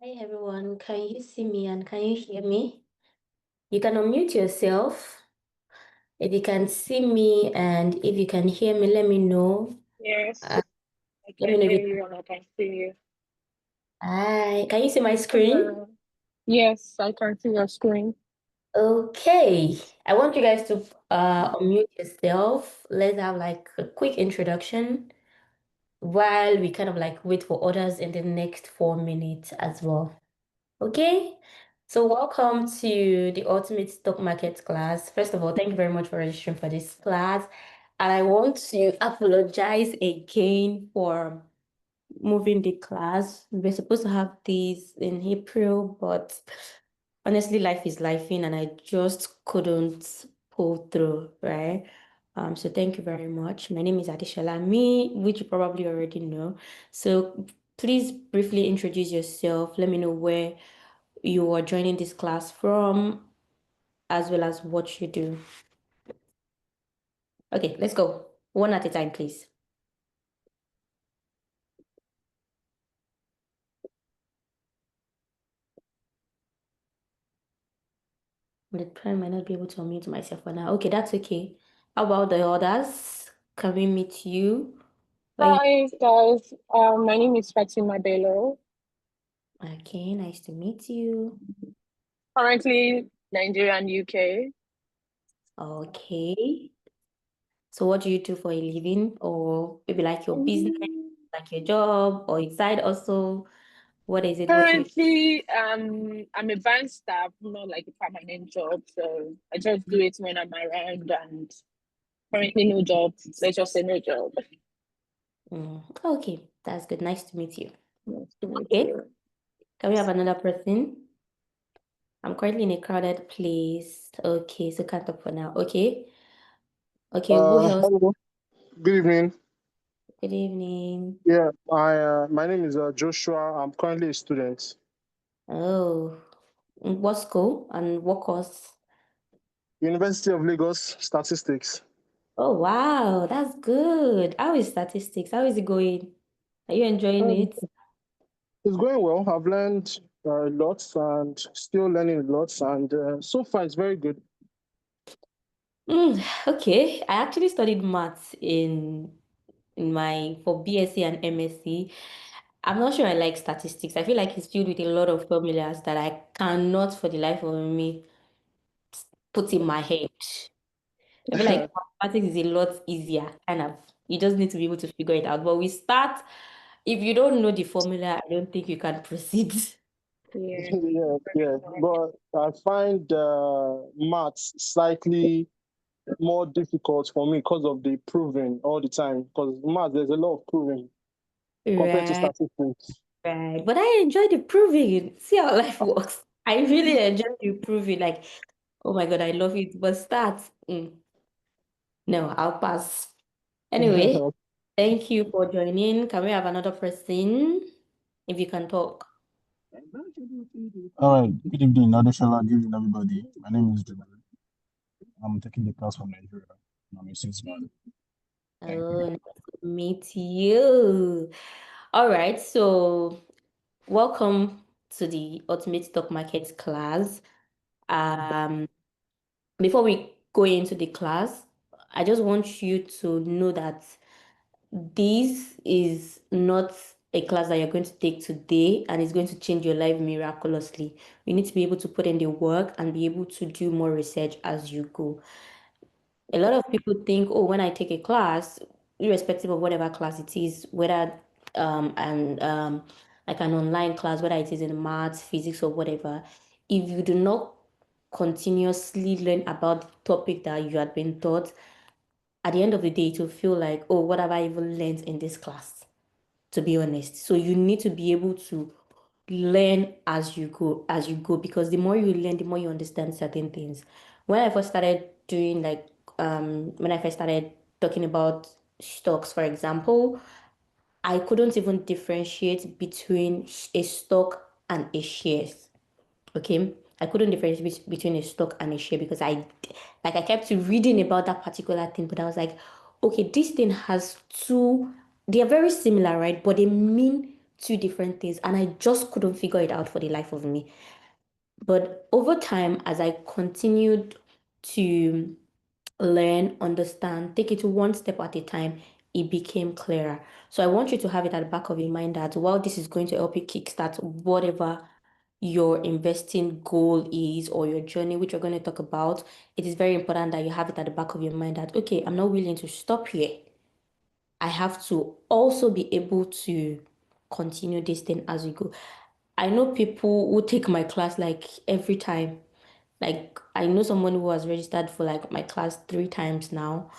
Hi everyone, can you see me and can you hear me? You can unmute yourself. If you can see me and if you can hear me, let me know. Yes, Uh, I Let me can know if hear you you and I can see you. Hi, can you see my screen? Hello. Yes, I can see your screen. Okay. I want you guys to unmute yourself. Let's have like a quick introduction while we kind of like wait for others in the next 4 minutes as well. Okay, so welcome to the Ultimate Stock Market class. First of all, thank you very much for registering for this class. And I want to apologize again for moving the class. We were supposed to have this in April, but honestly, life is lifing and I just couldn't pull through, right? So thank you very much. My name is Adishala, me, which you probably already know. So please briefly introduce yourself. Let me know where you are joining this class from, as well as what you do. Okay, let's go. One at a time, please. The time might not be able to unmute myself for now. Okay, that's okay. How about the others? Can we meet you? Hi, guys. My name is Fatima Bello. Okay, nice to meet you. Currently, Nigeria and UK. Okay. So what do you do for a living? Or maybe like your business, like your job, or inside also? What is it? What you Currently, I'm a bank staff, not like a permanent job. So I just do it when I'm around and currently no job. Let's just say no job. Okay, that's good. Nice to meet you. Nice to meet Okay, you. can we have another person? I'm currently in a crowded place. Okay, so can't talk for now. Okay. Okay, who else? Hello. Good evening. Good evening. Yeah, my name is Joshua. I'm currently a student. Oh, what school and what course? University of Lagos, Statistics. Oh, wow, that's good. How is statistics? How is it going? Are you enjoying Um, it? it's going well. I've learned lots and still learning lots, and so far it's very good. Okay, I actually studied maths in my for BSc and MSc. I'm not sure I like statistics. I feel like it's filled with a lot of formulas that I cannot for the life of me put in my head. I feel like mathematics is a lot easier, kind of. You just need to be able to figure it out. But we start, if you don't know the formula, I don't think you can proceed. Yeah. Yeah, yeah. But I find maths slightly more difficult for me because of the proving all the time. Because maths, there's a lot of proving compared to Right, statistics. right. But I enjoy the proving. See how life works. I really enjoy the proving. Like, oh my God, I love it. But stats, no, I'll pass. Anyway, thank you for joining. Can we have another person if you can talk? All right, good evening, Adeshala. Good evening, everybody. My name is Jude. I'm taking the class from Nigeria. I'm a statesman. Thank you. Oh, nice to meet you. All right, so welcome to the Ultimate Stock Market class. Um, Before we go into the class, I just want you to know that this is not a class that you're going to take today and it's going to change your life miraculously. You need to be able to put in the work and be able to do more research as you go. A lot of people think, oh, when I take a class, irrespective of whatever class it is, whether and like an online class, whether it is in maths, physics, or whatever, if you do not continuously learn about the topic that you had been taught, at the end of the day, it will feel like, oh, what have I even learned in this class? To be honest. So you need to be able to learn as you go, because the more you learn, the more you understand certain things. When I first started doing like when I first started talking about stocks, for example, I couldn't even differentiate between a stock and a shares. Okay. I couldn't differentiate between a stock and a share because I kept reading about that particular thing, but I was like, okay, this thing has two, they are very similar, right? But they mean two different things, and I just couldn't figure it out for the life of me. But over time, as I continued to learn, understand, take it one step at a time, it became clearer. So I want you to have it at the back of your mind that while this is going to help you kickstart whatever your investing goal is or your journey, which we're going to talk about, it is very important that you have it at the back of your mind that, okay, I'm not willing to stop here. I have to also be able to continue this thing as we go. I know people who take my class like every time. Like I know someone who has registered for like my class 3 times now.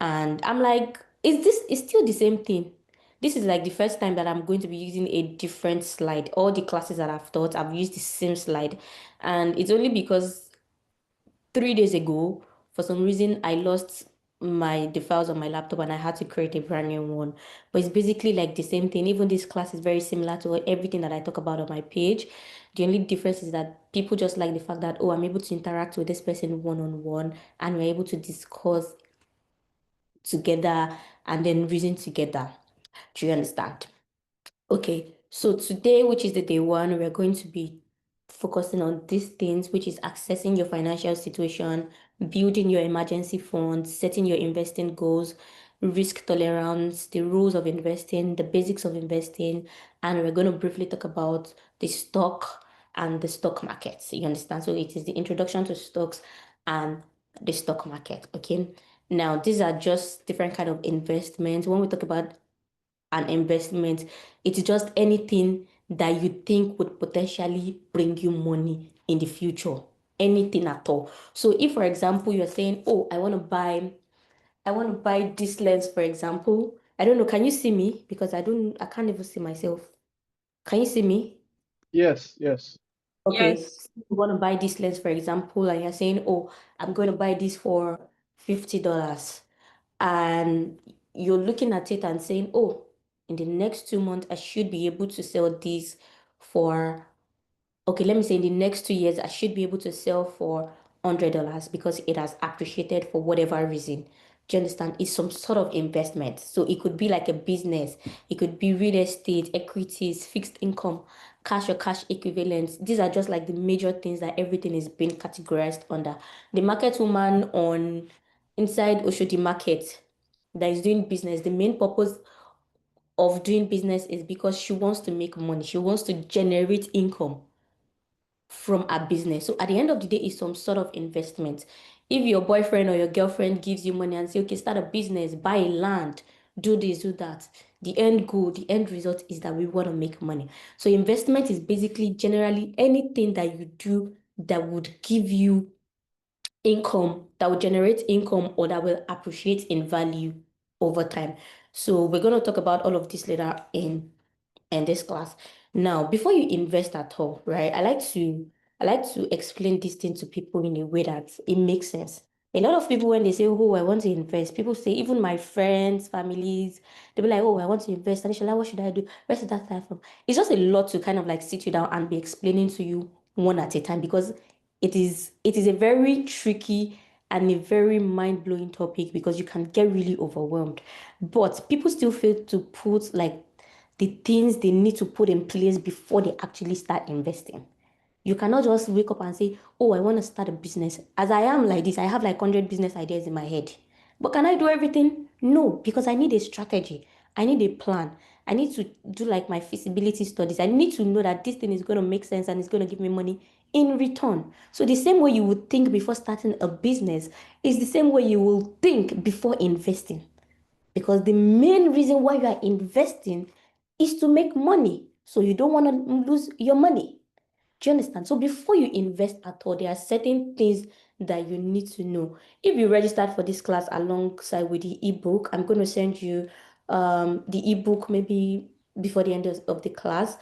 And I'm like, is this is still the same thing? This is like the first time that I'm going to be using a different slide. All the classes that I've taught, I've used the same slide. And it's only because 3 days ago, for some reason, I lost the files on my laptop and I had to create a brand new one. But it's basically like the same thing. Even this class is very similar to everything that I talk about on my page. The only difference is that people just like the fact that, oh, I'm able to interact with this person one on one and we're able to discuss together and then reason together. Do you understand? Okay, so today, which is the day one, we're going to be focusing on these things, which is accessing your financial situation, building your emergency fund, setting your investing goals, risk tolerance, the rules of investing, the basics of investing, and we're going to briefly talk about the stock and the stock market. You understand? So it is the introduction to stocks and the stock market. Okay. Now, these are just different kind of investments. When we talk about an investment, it's just anything that you think would potentially bring you money in the future. Anything at all. So if, for example, you're saying, oh, I want to buy this lens, for example. I don't know, can you see me? Because I can't even see myself. Can you see me? Yes, yes. Okay, Yes. so you want to buy this lens, for example, and you're saying, oh, I'm going to buy this for $50. And you're looking at it and saying, oh, in the next 2 months, I should be able to sell this for, okay, let me say in the next 2 years, I should be able to sell for $100 because it has appreciated for whatever reason. Do you understand? It's some sort of investment. So it could be like a business, it could be real estate, equities, fixed income, cash or cash equivalents. These are just like the major things that everything is being categorized under. The market woman on inside Oshodi market that is doing business, the main purpose of doing business is because she wants to make money. She wants to generate income from a business. So at the end of the day, it's some sort of investment. If your boyfriend or your girlfriend gives you money and say, okay, start a business, buy land, do this, do that. The end goal, the end result is that we want to make money. So investment is basically generally anything that you do that would give you income, that will generate income or that will appreciate in value over time. So we're going to talk about all of this later in this class. Now, before you invest at all, right? I like to explain this thing to people in a way that it makes sense. A lot of people, when they say, oh, I want to invest, people say, even my friends, families, they'll be like, oh, I want to invest. Anishala, what should I do? Where should that start from? It's just a lot to kind of like sit you down and be explaining to you one at a time because it is a very tricky and a very mind-blowing topic because you can get really overwhelmed. But people still fail to put like the things they need to put in place before they actually start investing. You cannot just wake up and say, oh, I want to start a business. As I am like this, I have like 100 business ideas in my head. But can I do everything? No, because I need a strategy. I need a plan. I need to do like my feasibility studies. I need to know that this thing is going to make sense and it's going to give me money in return. So the same way you would think before starting a business is the same way you will think before investing. Because the main reason why you are investing is to make money. So you don't want to lose your money. Do you understand? So before you invest at all, there are certain things that you need to know. If you registered for this class alongside with the ebook, I'm going to send you the ebook maybe before the end of the class.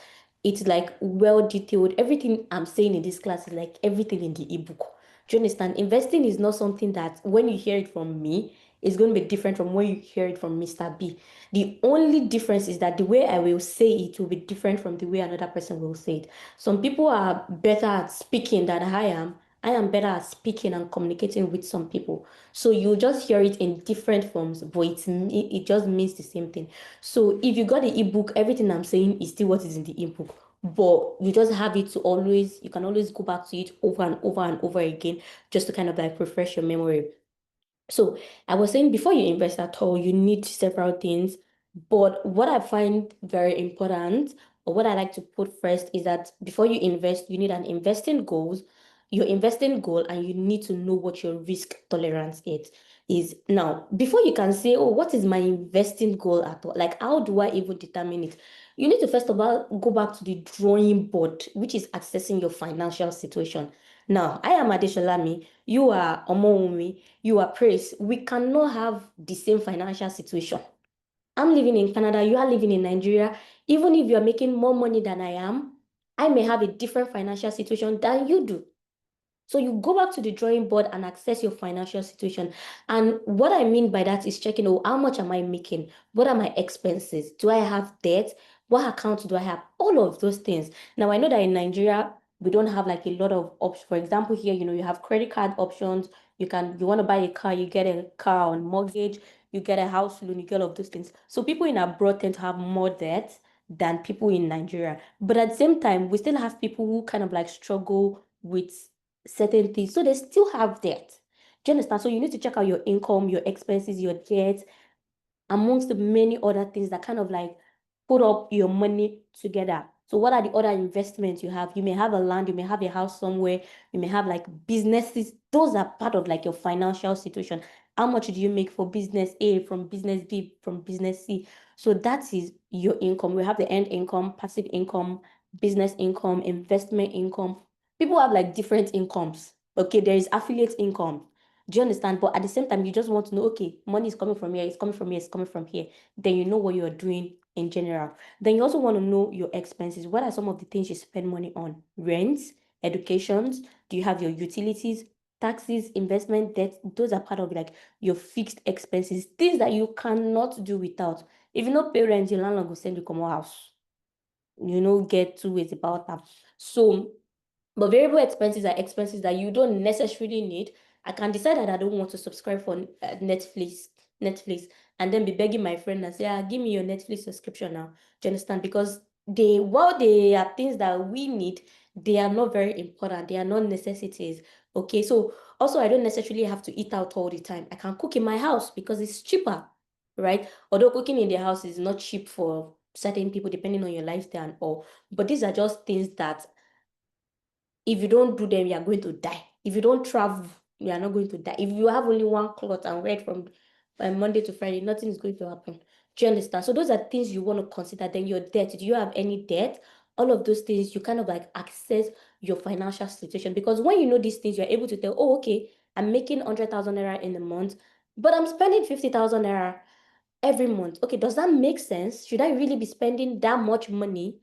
It's like well detailed. Everything I'm saying in this class is like everything in the ebook. Do you understand? Investing is not something that when you hear it from me, it's going to be different from when you hear it from Mr. B. The only difference is that the way I will say it will be different from the way another person will say it. Some people are better at speaking than I am, I am better at speaking and communicating with some people. So you just hear it in different forms, but it just means the same thing. So if you got the ebook, everything I'm saying is still what is in the ebook. But you just have it to always, you can always go back to it over and over and over again, just to kind of like refresh your memory. So I was saying before you invest at all, you need several things. But what I find very important, or what I like to put first, is that before you invest, you need an investing goals, your investing goal, and you need to know what your risk tolerance is. Now, before you can say, oh, what is my investing goal at all? Like, how do I even determine it? You need to first of all go back to the drawing board, which is assessing your financial situation. Now, I am Adeshalami, you are Omoumi, you are Praise. We cannot have the same financial situation. I'm living in Canada, you are living in Nigeria. Even if you're making more money than I am, I may have a different financial situation than you do. So you go back to the drawing board and assess your financial situation. And what I mean by that is checking, oh, how much am I making? What are my expenses? Do I have debt? What account do I have? All of those things. Now I know that in Nigeria, we don't have like a lot of options. For example, here, you have credit card options. You want to buy a car, you get a car on mortgage, you get a house loan, you get all of those things. So people in abroad tend to have more debt than people in Nigeria. But at the same time, we still have people who kind of like struggle with certain things. So they still have debt. Do you understand? So you need to check out your income, your expenses, your debt, amongst the many other things that kind of like put up your money together. So what are the other investments you have? You may have a land, you may have a house somewhere, you may have like businesses. Those are part of like your financial situation. How much do you make for business A, from business B, from business C? So that is your income. We have the end income, passive income, business income, investment income. People have like different incomes. Okay, there is affiliate income. Do you understand? But at the same time, you just want to know, okay, money is coming from here, it's coming from here, it's coming from here. Then you know what you're doing in general. Then you also want to know your expenses. What are some of the things you spend money on? Rents, educations, do you have your utilities, taxes, investment, debt? Those are part of like your fixed expenses, things that you cannot do without. If you not pay rent, your landlord will send you come out house. Get two ways about that. So but variable expenses are expenses that you don't necessarily need. I can decide that I don't want to subscribe for Netflix, and then be begging my friend and say, give me your Netflix subscription now. Do you understand? Because while they are things that we need, they are not very important. They are not necessities. Okay, so also I don't necessarily have to eat out all the time. I can cook in my house because it's cheaper, right? Although cooking in the house is not cheap for certain people, depending on your lifestyle and all. But these are just things that if you don't do them, you are going to die. If you don't travel, you are not going to die. If you have only one cloth and wear it from Monday to Friday, nothing is going to happen. Do you understand? So those are things you want to consider. Then your debt. Do you have any debt? All of those things, you kind of like access your financial situation. Because when you know these things, you're able to tell, oh, okay, I'm making 100,000 naira in a month, but I'm spending 50,000 naira every month. Okay, does that make sense? Should I really be spending that much money,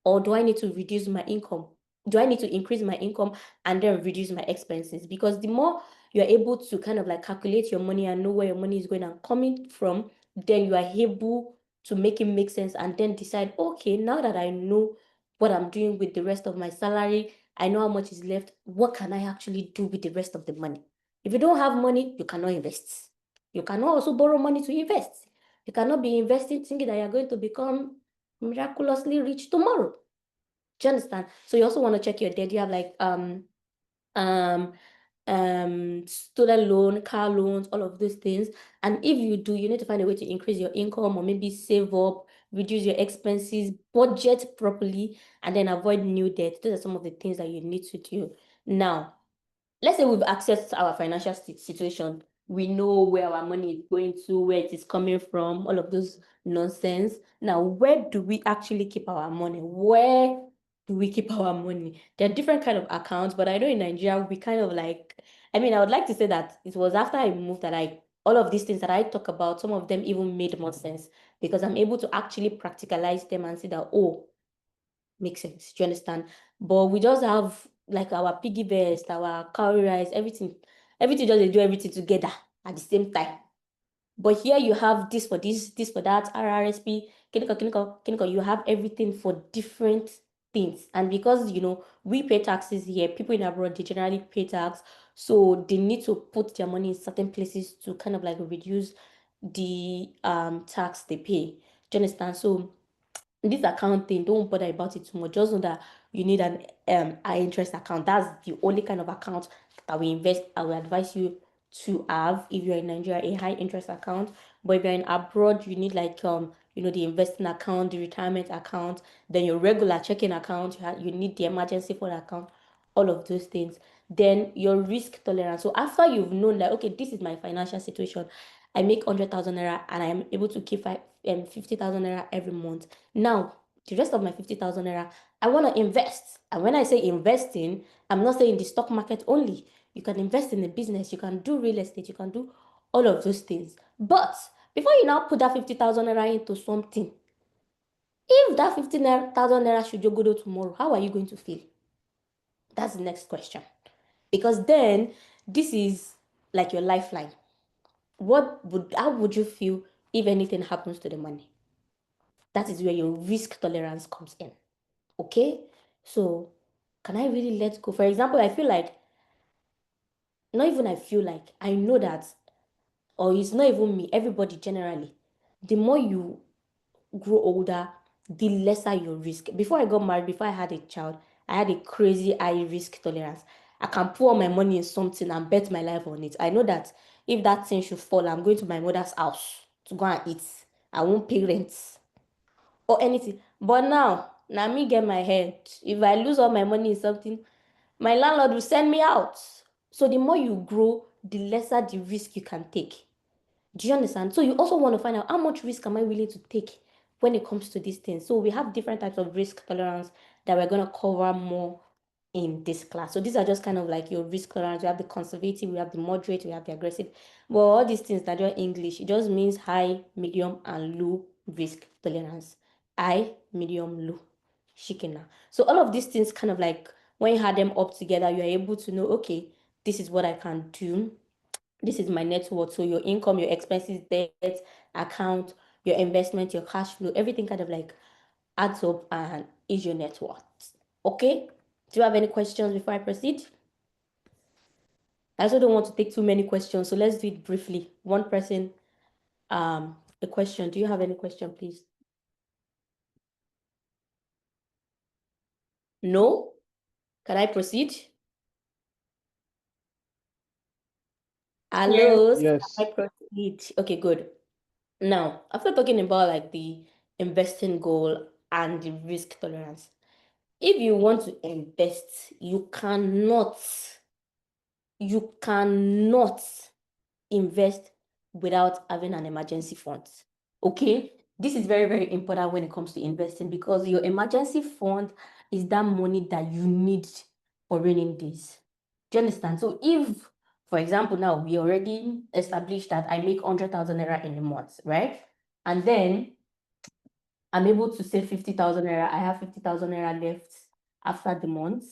or do I need to reduce my income? Do I need to increase my income and then reduce my expenses? Because the more you're able to kind of like calculate your money and know where your money is going and coming from, then you are able to make it make sense and then decide, okay, now that I know what I'm doing with the rest of my salary, I know how much is left, what can I actually do with the rest of the money? If you don't have money, you cannot invest. You cannot also borrow money to invest. You cannot be investing thinking that you're going to become miraculously rich tomorrow. Do you understand? So you also want to check your debt. You have like um student loan, car loans, all of those things. And if you do, you need to find a way to increase your income or maybe save up, reduce your expenses, budget properly, and then avoid new debt. Those are some of the things that you need to do. Now, let's say we've accessed our financial situation. We know where our money is going to, where it is coming from, all of those nonsense. Now, where do we actually keep our money? Where do we keep our money? There are different kind of accounts, but I know in Nigeria, we kind of like, I mean, I would like to say that it was after I moved that all of these things that I talk about, some of them even made more sense because I'm able to actually practicalize them and see that, oh, makes sense. Do you understand? But we just have like our piggy vest, our cowrie rice, everything just they do everything together at the same time. But here you have this for this for that, RRSP, clinical, you have everything for different things. And because, we pay taxes here, people in abroad, they generally pay tax. So they need to put their money in certain places to kind of like reduce the tax they pay. Do you understand? So this account thing, don't bother about it too much. Just know that you need an high interest account. That's the only kind of account that we invest. I will advise you to have if you're in Nigeria, a high interest account. But if you're in abroad, you need like the investing account, the retirement account, then your regular checking account. You need the emergency fund account, all of those things. Then your risk tolerance. So after you've known that, okay, this is my financial situation, I make 100,000 naira and I am able to keep 50,000 naira every month. Now, the rest of my 50,000 naira, I want to invest. And when I say investing, I'm not saying the stock market only. You can invest in a business, you can do real estate, you can do all of those things. But before you now put that 50,000 naira into something, if that 50,000 naira should go to tomorrow, how are you going to feel? That's the next question. Because then this is like your lifeline. How would you feel if anything happens to the money? That is where your risk tolerance comes in. Okay? So, can I really let go? For example, I feel like, not even I feel like, I know that, or it's not even me, everybody generally, the more you grow older, the lesser your risk. Before I got married, before I had a child, I had a crazy high risk tolerance. I can pour all my money in something and bet my life on it. I know that if that thing should fall, I'm going to my mother's house to go and eat. I won't pay rent or anything. But now me get my head. If I lose all my money in something, my landlord will send me out. So the more you grow, the lesser the risk you can take. Do you understand? So you also want to find out how much risk am I willing to take when it comes to these things. So we have different types of risk tolerance that we're going to cover more in this class. So these are just kind of like your risk tolerance. We have the conservative, we have the moderate, we have the aggressive. But all these things that are English, it just means high, medium, and low risk tolerance. High, medium, low. Shikina. So all of these things kind of like when you add them up together, you're able to know, okay, this is what I can do. This is my net worth. So your income, your expenses, debt, account, your investment, your cash flow, everything kind of like adds up and is your net worth. Okay? Do you have any questions before I proceed? I also don't want to take too many questions, so let's do it briefly. One person, a question. Do you have any question, please? No? Can I proceed? Yeah. Hello, can I Yes. proceed? Okay, good. Now, after talking about like the investing goal and the risk tolerance, if you want to invest, you cannot invest without having an emergency fund. Okay? This is very, very important when it comes to investing because your emergency fund is that money that you need for raining days. Do you understand? So if, for example, now we already established that I make 100,000 naira in a month, right? And then I'm able to save 50,000 naira. I have 50,000 naira left after the month.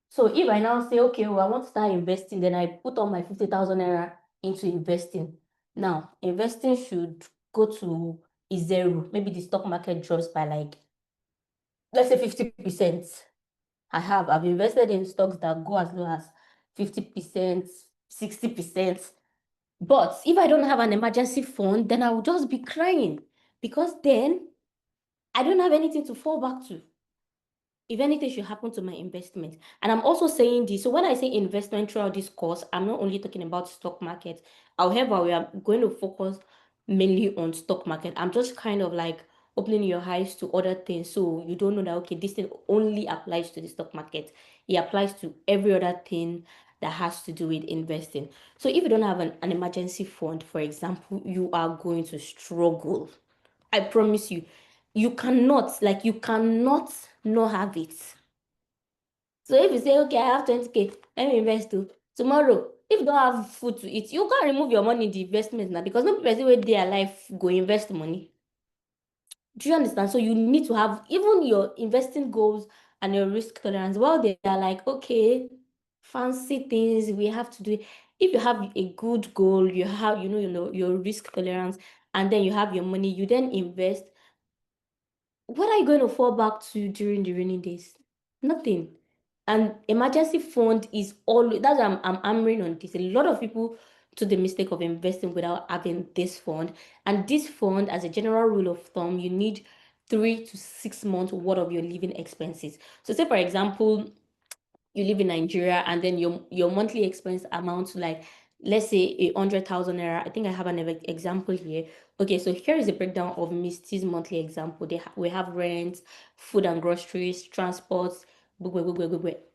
So if I now say, okay, well, I want to start investing, then I put all my 50,000 naira into investing. Now, investing should go to a zero. Maybe the stock market drops by like, let's say 50%. I've invested in stocks that go as low as 50%, 60%. But if I don't have an emergency fund, then I will just be crying because then I don't have anything to fall back to if anything should happen to my investment. And I'm also saying this. So when I say investment throughout this course, I'm not only talking about stock market. However, we are going to focus mainly on stock market. I'm just kind of like opening your eyes to other things. So you don't know that, okay, this thing only applies to the stock market. It applies to every other thing that has to do with investing. So if you don't have an emergency fund, for example, you are going to struggle. I promise you, you cannot not have it. So if you say, okay, I have 20K, let me invest too. Tomorrow, if you don't have food to eat, you can't remove your money in the investment now because no person wey dey alive go invest money. Do you understand? So you need to have even your investing goals and your risk tolerance. While they are like, okay, fancy things we have to do. If you have a good goal, you have, your risk tolerance, and then you have your money, you then invest. what are you going to fall back to during the rainy days? Nothing. And emergency fund is always, that's why I'm hammering on this. A lot of people to the mistake of investing without having this fund. And this fund, as a general rule of thumb, you need 3 to 6 months worth of your living expenses. So say for example, you live in Nigeria and then your monthly expense amounts to like, let's say 100,000 naira. I think I have an example here. Okay, so here is a breakdown of Misty's monthly example. We have rent, food and groceries, transports,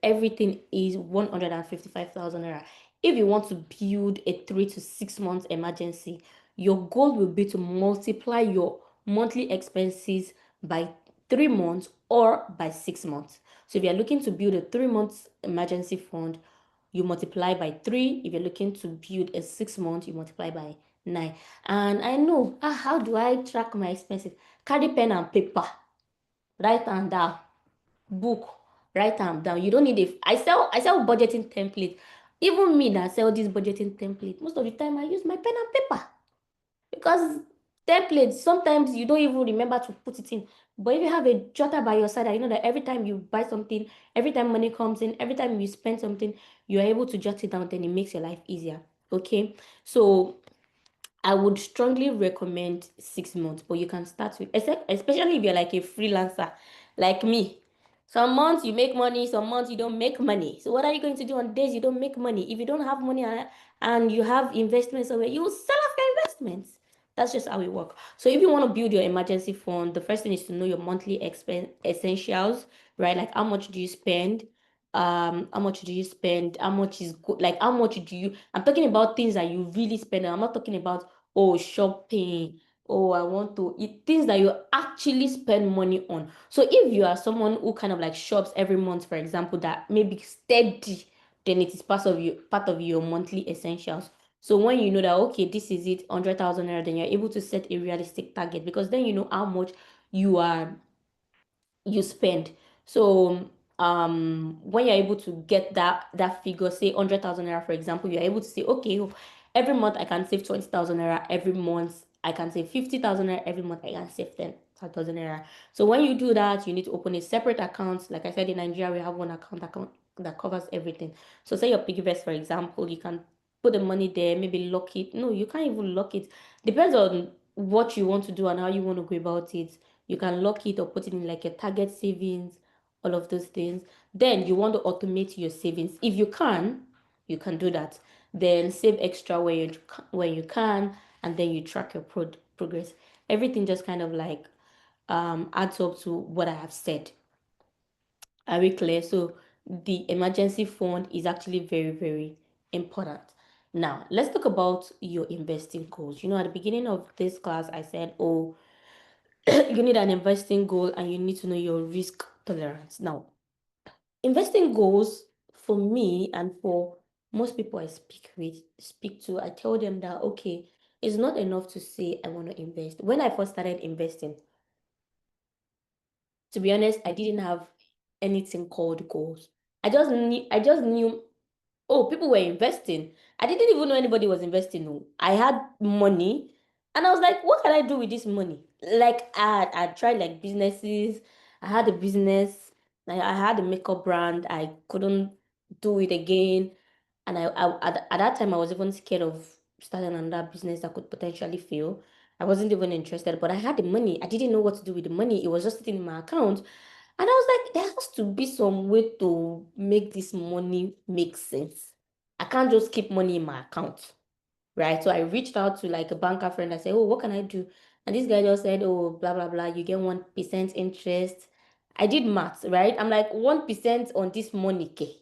everything is 155,000 naira. If you want to build a 3 to 6 months emergency, your goal will be to multiply your monthly expenses by 3 months or by 6 months. So if you're looking to build a 3 months emergency fund, you multiply by 3. If you're looking to build a 6 month, you multiply by 9. And I know, how do I track my expenses? Carry pen and paper, write them down, book, write them down. You don't need I sell budgeting template. Even me that sell this budgeting template, most of the time I use my pen and paper because templates sometimes you don't even remember to put it in. But if you have a jotter by your side, I know that every time you buy something, every time money comes in, every time you spend something, you are able to jot it down, then it makes your life easier. Okay, so I would strongly recommend 6 months, but you can start with, especially if you're like a freelancer like me. Some months you make money, some months you don't make money. So what are you going to do on days you don't make money? If you don't have money and you have investments somewhere, you will sell off your investments. That's just how it works. So if you want to build your emergency fund, the first thing is to know your monthly expense essentials, right? Like how much do you spend? How much do you spend? How much is good? Like how much do you? I'm talking about things that you really spend. I'm not talking about, oh, shopping. Oh, I want to eat things that you actually spend money on. So if you are someone who kind of like shops every month, for example, that maybe steady, then it is part of your monthly essentials. So when you know that, okay, this is it, 100,000 naira, then you're able to set a realistic target because then you know how much you are you spend. So when you're able to get that figure, say 100,000 naira, for example, you're able to say, okay, every month I can save 20,000 naira, every month I can save 50,000 naira, every month I can save 10,000 naira. So when you do that, you need to open a separate account. Like I said, in Nigeria, we have one account that covers everything. So say your piggyvest, for example, you can put the money there, maybe lock it. No, you can't even lock it. Depends on what you want to do and how you want to go about it. You can lock it or put it in like a target savings, all of those things. Then you want to automate your savings. If you can do that. Then save extra where you can, and then you track your progress. Everything just kind of like adds up to what I have said. Are we clear? So the emergency fund is actually very, very important. Now, let's talk about your investing goals. At the beginning of this class, I said, oh, you need an investing goal and you need to know your risk tolerance. Now, investing goals for me and for most people I speak to, I tell them that okay, it's not enough to say I want to invest. When I first started investing, to be honest, I didn't have anything called goals. I just knew, oh, people were investing. I didn't even know anybody was investing. No. I had money and I was like, what can I do with this money? Like I tried like businesses. I had a business. I had a makeup brand. I couldn't do it again. And at that time I was even scared of starting another business that could potentially fail. I wasn't even interested, but I had the money. I didn't know what to do with the money. It was just sitting in my account. And I was like, there has to be some way to make this money make sense. I can't just keep money in my account, right? So I reached out to like a banker friend. I said, oh, what can I do? And this guy just said, oh, blah, blah, blah. You get 1% interest. I did maths, right? I'm like, 1% on this money, okay?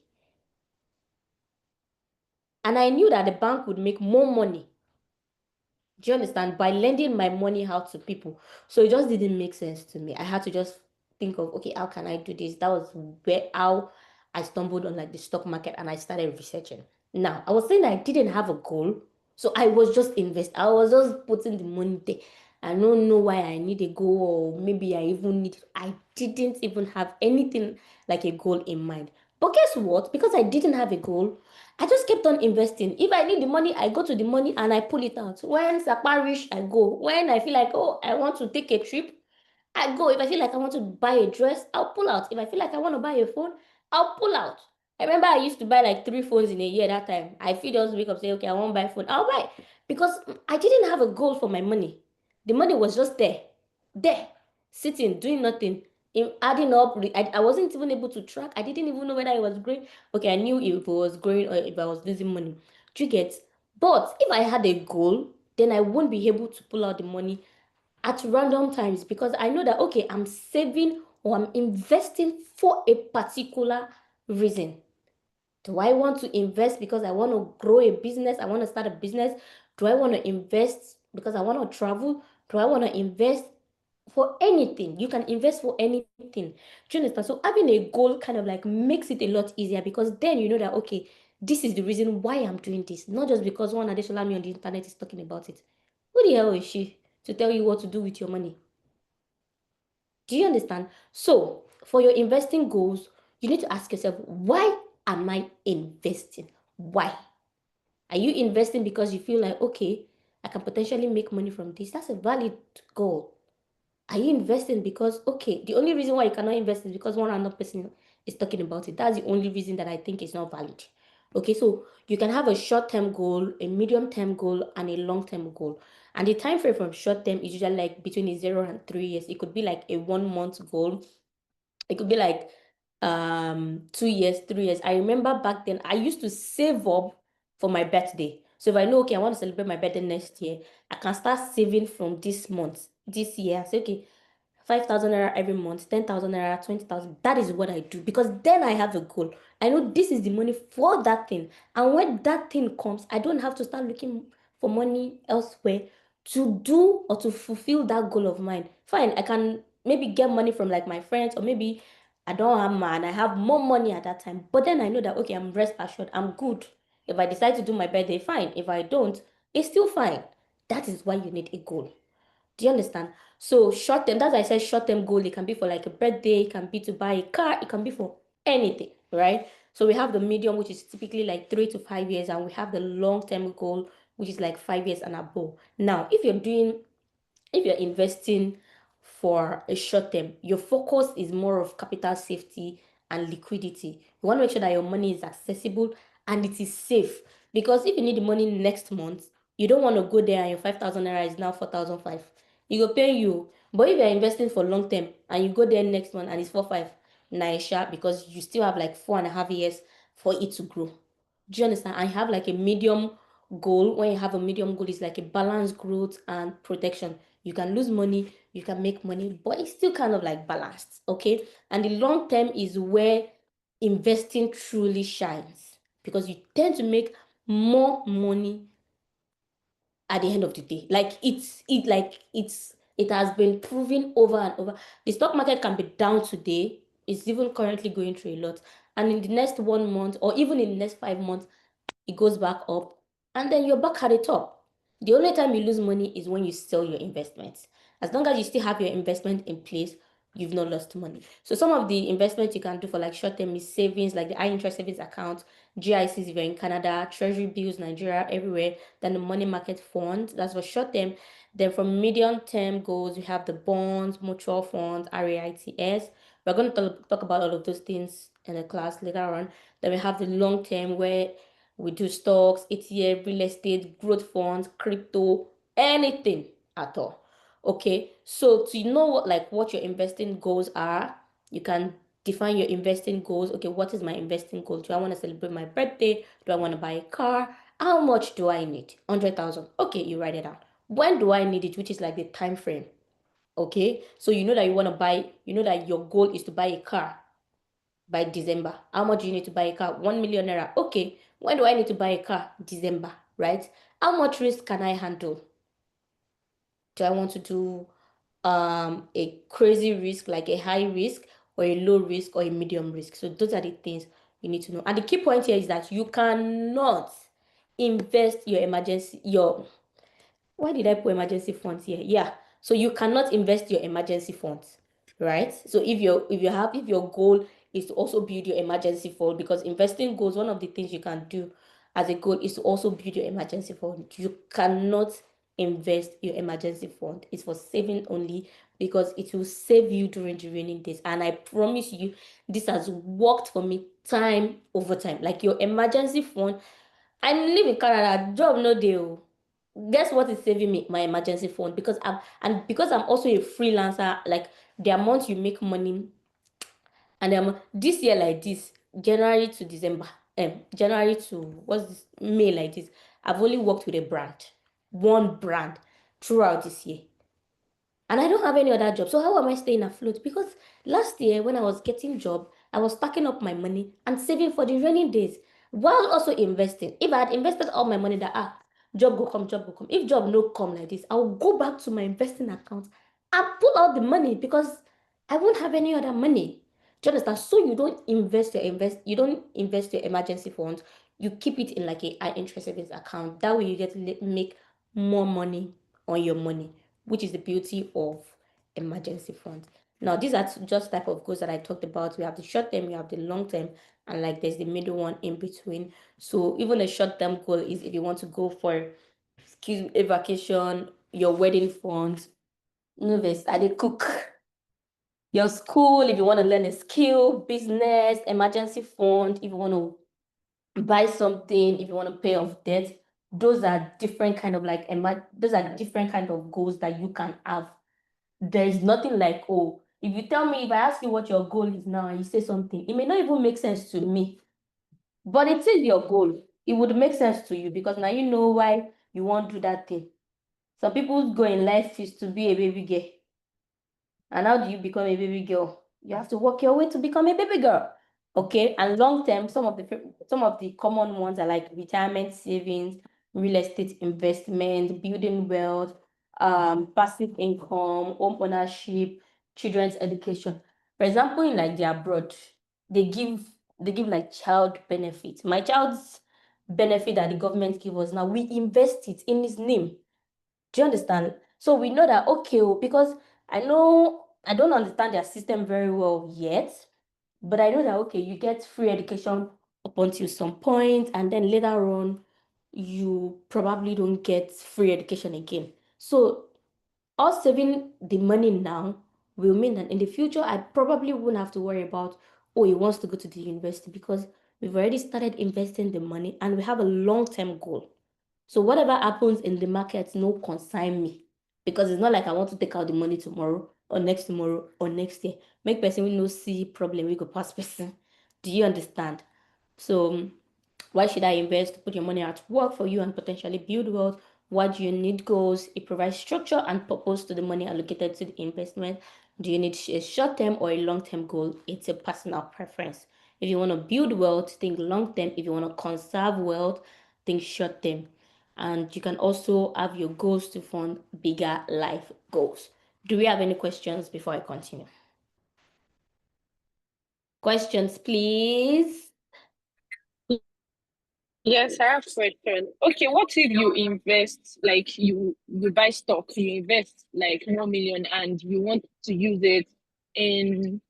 And I knew that the bank would make more money. Do you understand? By lending my money out to people. So it just didn't make sense to me. I had to just think of, okay, how can I do this? That was how I stumbled on like the stock market and I started researching. Now, I was saying that I didn't have a goal. So I was just I was just putting the money there. I don't know why I need a goal or maybe I didn't even have anything like a goal in mind. But guess what? Because I didn't have a goal, I just kept on investing. If I need the money, I go to the money and I pull it out. When Sapa reach, I go. When I feel like, oh, I want to take a trip, I go. If I feel like I want to buy a dress, I'll pull out. If I feel like I want to buy a phone, I'll pull out. I remember I used to buy like 3 phones in a year that time. I feel just wake up say, okay, I want to buy a phone. I'll buy because I didn't have a goal for my money. The money was just there, sitting, doing nothing, adding up. I wasn't even able to track. I didn't even know whether it was growing. Okay, I knew if it was growing or if I was losing money. Do you get? But if I had a goal, then I won't be able to pull out the money at random times because I know that, okay, I'm saving or I'm investing for a particular reason. Do I want to invest because I want to grow a business? I want to start a business? Do I want to invest because I want to travel? Do I want to invest for anything? You can invest for anything. Do you understand? So having a goal kind of like makes it a lot easier because then you know that, okay, this is the reason why I'm doing this, not just because one additional me on the internet is talking about it. Who the hell is she to tell you what to do with your money? Do you understand? So, for your investing goals, you need to ask yourself, why am I investing? Why? Are you investing because you feel like, okay, I can potentially make money from this? That's a valid goal. Are you investing because, okay, the only reason why you cannot invest is because one random person is talking about it. That's the only reason that I think is not valid. Okay, so you can have a short-term goal, a medium-term goal, and a long-term goal. And the time frame from short-term is usually like between a 0 and 3 years. It could be like a 1 month goal. It could be like 2 years, 3 years. I remember back then I used to save up for my birthday. So if I know, okay, I want to celebrate my birthday next year, I can start saving from this month, this year. I say, okay, 5,000 naira every month, 10,000 naira, 20,000. That is what I do because then I have a goal. I know this is the money for that thing. And when that thing comes, I don't have to start looking for money elsewhere to do or to fulfill that goal of mine. Fine, I can maybe get money from like my friends, or maybe I don't have man, I have more money at that time. But then I know that, okay, I'm rest assured, I'm good. If I decide to do my birthday, fine. If I don't, it's still fine. That is why you need a goal. Do you understand? So short term, that's why I said short term goal. It can be for like a birthday, it can be to buy a car, it can be for anything, right? So we have the medium, which is typically like 3 to 5 years, and we have the long term goal, which is like 5 years and above. Now, if you're investing for a short term, your focus is more of capital safety and liquidity. You want to make sure that your money is accessible and it is safe. Because if you need the money next month, you don't want to go there and your 5,000 naira is now 4,005. You go pay you. But if you're investing for long term and you go there next month and it's 4,500 naira because you still have like 4.5 years for it to grow. Do you understand? I have like a medium goal. When you have a medium goal, it's like a balanced growth and protection. You can lose money, you can make money, but it's still kind of like balanced. Okay. And the long term is where investing truly shines because you tend to make more money at the end of the day. It has been proven over and over. The stock market can be down today. It's even currently going through a lot. And in the next 1 month or even in the next 5 months, it goes back up, and then you're back at the top. The only time you lose money is when you sell your investments. As long as you still have your investment in place, you've not lost money. So some of the investments you can do for like short term is savings, like the high interest savings account, GICs if you're in Canada, treasury bills, Nigeria, everywhere. Then the money market fund, that's for short term. Then for medium term goals, we have the bonds, mutual funds, RAITS. We're going to talk about all of those things in the class later on. Then we have the long term where we do stocks, ETF, real estate, growth funds, crypto, anything at all. Okay, so to know what your investing goals are, you can define your investing goals. Okay, what is my investing goal? Do I want to celebrate my birthday? Do I want to buy a car? How much do I need? 100,000. Okay, you write it down. When do I need it? Which is like the time frame. Okay, so you know that you want to buy, you know that your goal is to buy a car by December. How much do you need to buy a car? 1 million naira. Okay, when do I need to buy a car? December, right? How much risk can I handle? Do I want to do a crazy risk, like a high risk, or a low risk, or a medium risk? So those are the things you need to know. And the key point here is that you cannot invest your emergency, your why did I put emergency funds here? Yeah. So you cannot invest your emergency funds, right? So if your goal is to also build your emergency fund, because investing goals, one of the things you can do as a goal is to also build your emergency fund. You cannot invest your emergency fund. It's for saving only, because it will save you during the raining days. And I promise you, this has worked for me time over time. Like your emergency fund. I live in Canada, job no deal. Guess what is saving me? My emergency fund. Because I'm also a freelancer, like the amount you make money, and this year like this, January to December, January to what's this May like this, I've only worked with a brand, one brand throughout this year. And I don't have any other job. So how am I staying afloat? Because last year when I was getting job, I was stacking up my money and saving for the rainy days while also investing. If I had invested all my money that job go come, job go come. If job no come like this, I'll go back to my investing account and pull out the money because I won't have any other money. Do you understand? So you don't invest your emergency funds. You keep it in like a high interest savings account. That way you get to make more money on your money, which is the beauty of emergency funds. Now, these are just type of goals that I talked about. We have the short term, we have the long term, and like there's the middle one in between. So even a short term goal is if you want to go for, excuse me, a vacation, your wedding funds, novice, I did cook, your school, if you want to learn a skill, business, emergency fund, if you want to buy something, if you want to pay off debt, those are different kind of like those are different kind of goals that you can have. There is nothing like, oh, if you tell me, if I ask you what your goal is now and you say something, it may not even make sense to me, but it is your goal. It would make sense to you because now you know why you won't do that thing. Some people's goal in life is to be a baby girl. And how do you become a baby girl? You have to work your way to become a baby girl. Okay. And long term, some of the common ones are like retirement savings, real estate investment, building wealth, passive income, home ownership, children's education. For example, in like the abroad, they give they give like child benefit. My child's benefit that the government give us now, we invest it in his name. Do you understand? So we know that, okay, because I know I don't understand their system very well yet, but I know that, okay, you get free education up until some point, and then later on, you probably don't get free education again. So us saving the money now will mean that in the future, I probably won't have to worry about, oh, he wants to go to the university because we've already started investing the money and we have a long-term goal. So whatever happens in the market, no concern me. Because it's not like I want to take out the money tomorrow or next year. Make person we no see problem, we go pass person. Do you understand? So why should I invest? Put your money at work for you and potentially build wealth. Why do you need goals? It provides structure and purpose to the money allocated to the investment. Do you need a short-term or a long-term goal? It's a personal preference. If you want to build wealth, think long-term. If you want to conserve wealth, think short-term. And you can also have your goals to fund bigger life goals. Do we have any questions before I continue? Questions, please. Yes, I have a question. Okay, what if you invest, like you buy stock, you invest like 1 million and you want to use it in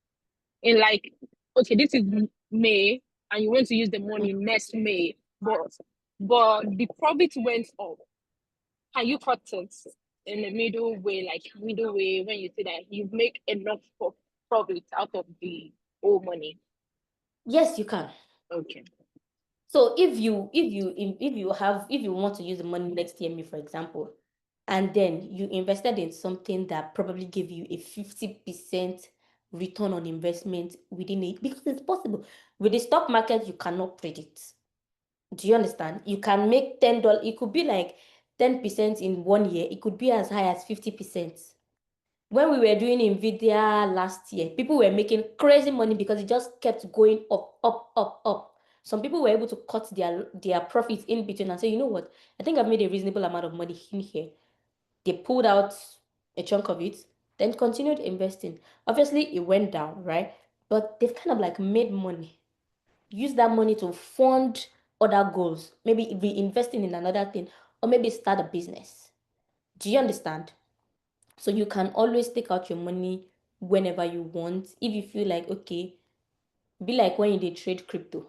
like, okay, this is May and you want to use the money next May, but the profit went up. Can you cut it in the middle way when you say that you make enough profit out of the old money? Yes, you can. Okay. So if you want to use the money next year, me for example, and then you invested in something that probably gave you a 50% return on investment within it, because it's possible. With the stock market, you cannot predict. Do you understand? You can make $10. It could be like 10% in 1 year. It could be as high as 50%. When we were doing Nvidia last year, people were making crazy money because it just kept going up, up, up, up. Some people were able to cut their profits in between and say, you know what? I think I've made a reasonable amount of money in here. They pulled out a chunk of it, then continued investing. Obviously, it went down, right? But they've kind of like made money. Use that money to fund other goals. Maybe reinvesting in another thing, or maybe start a business. Do you understand? So you can always take out your money whenever you want. If you feel like, okay, be like when you trade crypto.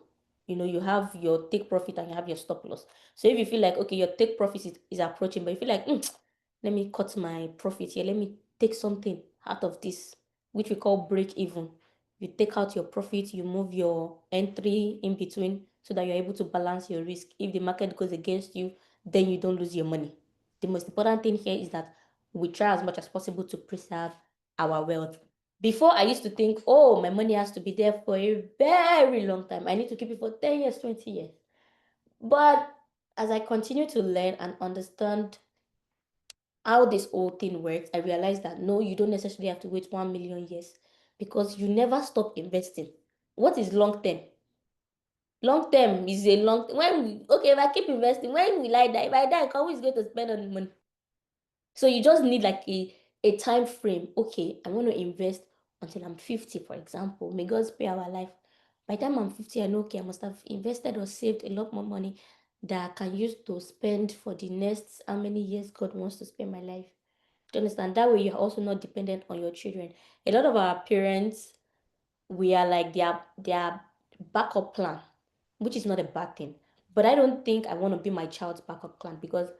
You have your take profit and you have your stop loss. So if you feel like, okay, your take profit is approaching, but you feel like, let me cut my profit here. Let me take something out of this, which we call break even. You take out your profit, you move your entry in between so that you're able to balance your risk. If the market goes against you, then you don't lose your money. The most important thing here is that we try as much as possible to preserve our wealth. Before, I used to think, oh, my money has to be there for a very long time. I need to keep it for 10 years, 20 years. But as I continue to learn and understand how this whole thing works, I realized that no, you don't necessarily have to wait 1 million years because you never stop investing. What is long term? Long term is a long okay, if I keep investing, when will I die? If I die, how is going to spend on money? So you just need like a time frame. Okay, I want to invest until I'm 50, for example. May God spare our life. By the time I'm 50, I know, okay, I must have invested or saved a lot more money that I can use to spend for the next how many years God wants to spend my life. Do you understand? That way, you're also not dependent on your children. A lot of our parents, we are like their backup plan, which is not a bad thing. But I don't think I want to be my child's backup plan because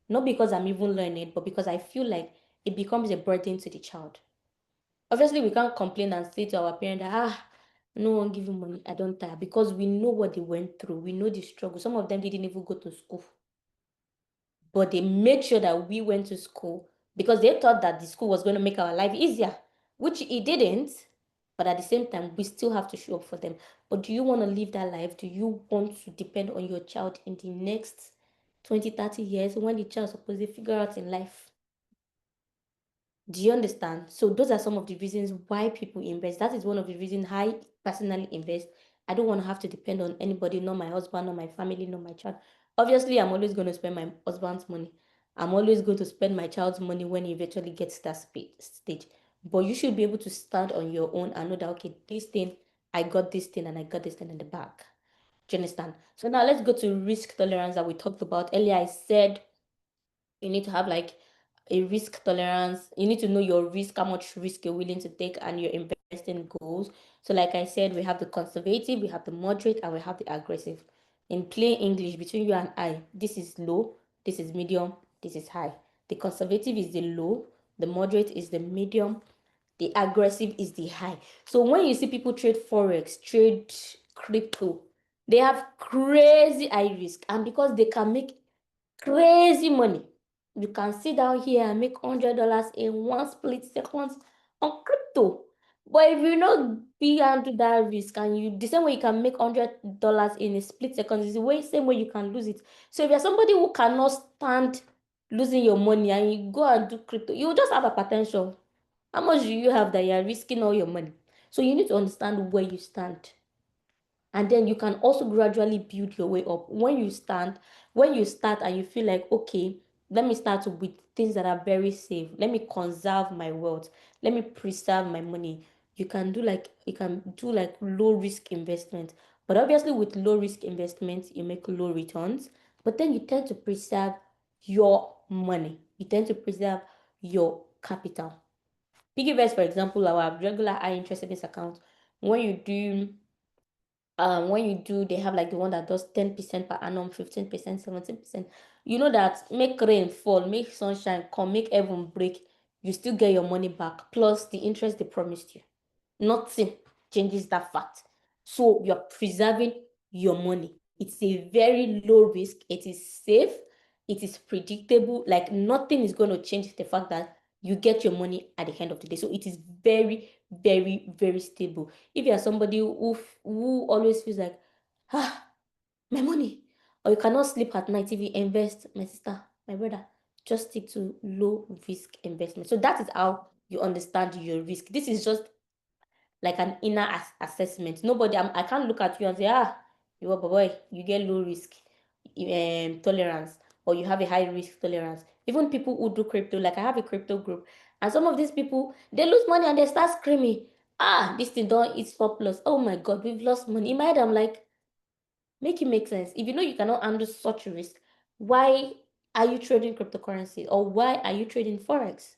not because I'm even learning, but because I feel like it becomes a burden to the child. Obviously, we can't complain and say to our parent that no one give you money, I don't tire, because we know what they went through. We know the struggle. Some of them didn't even go to school, but they made sure that we went to school because they thought that the school was going to make our life easier, which it didn't. But at the same time, we still have to show up for them. But do you want to live that life? Do you want to depend on your child in the next 20, 30 years when the child is supposed to figure out in life? Do you understand? So those are some of the reasons why people invest. That is one of the reasons I personally invest. I don't want to have to depend on anybody, not my husband, not my family, not my child. Obviously, I'm always going to spend my husband's money. I'm always going to spend my child's money when he eventually gets to that stage. But you should be able to stand on your own and know that, okay, this thing, I got this thing and I got this thing in the back. Do you understand? So now let's go to risk tolerance that we talked about earlier. I said you need to have like a risk tolerance. You need to know your risk, how much risk you're willing to take, and your investing goals. So, like I said, we have the conservative, we have the moderate, and we have the aggressive. In plain English, between you and I, this is low, this is medium, this is high. The conservative is the low, the moderate is the medium, the aggressive is the high. So when you see people trade forex, trade crypto, they have crazy high risk, and because they can make crazy money. You can sit down here and make $100 in one split second on crypto. But if you not be under that risk and you the same way you can make $100 in a split second is the way same way you can lose it. So if you're somebody who cannot stand losing your money and you go and do crypto, you will just have a potential. How much do you have that you're risking all your money? So you need to understand where you stand. And then you can also gradually build your way up. When you start and you feel like, okay, let me start with things that are very safe. Let me conserve my wealth. Let me preserve my money. You can do like low risk investment. But obviously with low risk investments, you make low returns. But then you tend to preserve your money. You tend to preserve your capital. Piggyvest, for example, our regular high interest savings account. When you do they have like the one that does 10% per annum, 15%, 17%. You know that make rain fall, make sunshine come, make heaven break, you still get your money back plus the interest they promised you. Nothing changes that fact. So you're preserving your money. It's a very low risk, it is safe, it is predictable. Like nothing is going to change the fact that you get your money at the end of the day. So it is very, very, very stable. If you are somebody who always feels like, my money, or you cannot sleep at night if you invest, my sister, my brother, just stick to low risk investment. So that is how you understand your risk. This is just like an inner assessment. I can't look at you and say, you are boy, you get low risk tolerance, or you have a high risk tolerance. Even people who do crypto, like I have a crypto group, and some of these people, they lose money and they start screaming, this thing don't it's surplus. Oh my God, we've lost money. In my head, I'm like, make it make sense. If you know you cannot handle such a risk, why are you trading cryptocurrency, or why are you trading forex?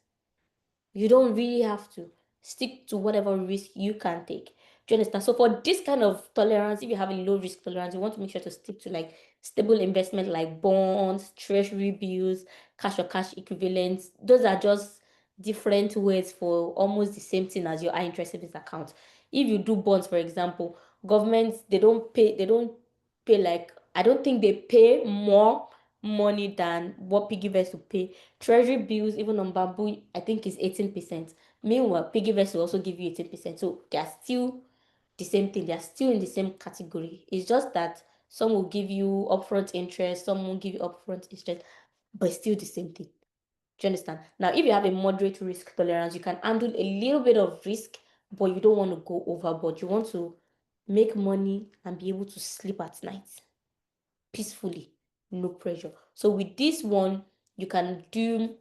You don't really have to stick to whatever risk you can take. Do you understand? So for this kind of tolerance, if you have a low risk tolerance, you want to make sure to stick to like stable investment like bonds, treasury bills, cash or cash equivalents. Those are just different words for almost the same thing as your high interest savings account. If you do bonds, for example, governments they don't pay like, I don't think they pay more money than what piggyvest will pay. Treasury bills, even on bamboo, I think is 18%. Meanwhile, piggyvest will also give you 18%. So they are still the same thing. They are still in the same category. It's just that some will give you upfront interest, some will give you upfront interest, but still the same thing. Do you understand? Now, if you have a moderate risk tolerance, you can handle a little bit of risk, but you don't want to go overboard. You want to make money and be able to sleep at night peacefully, no pressure. So with this one, you can do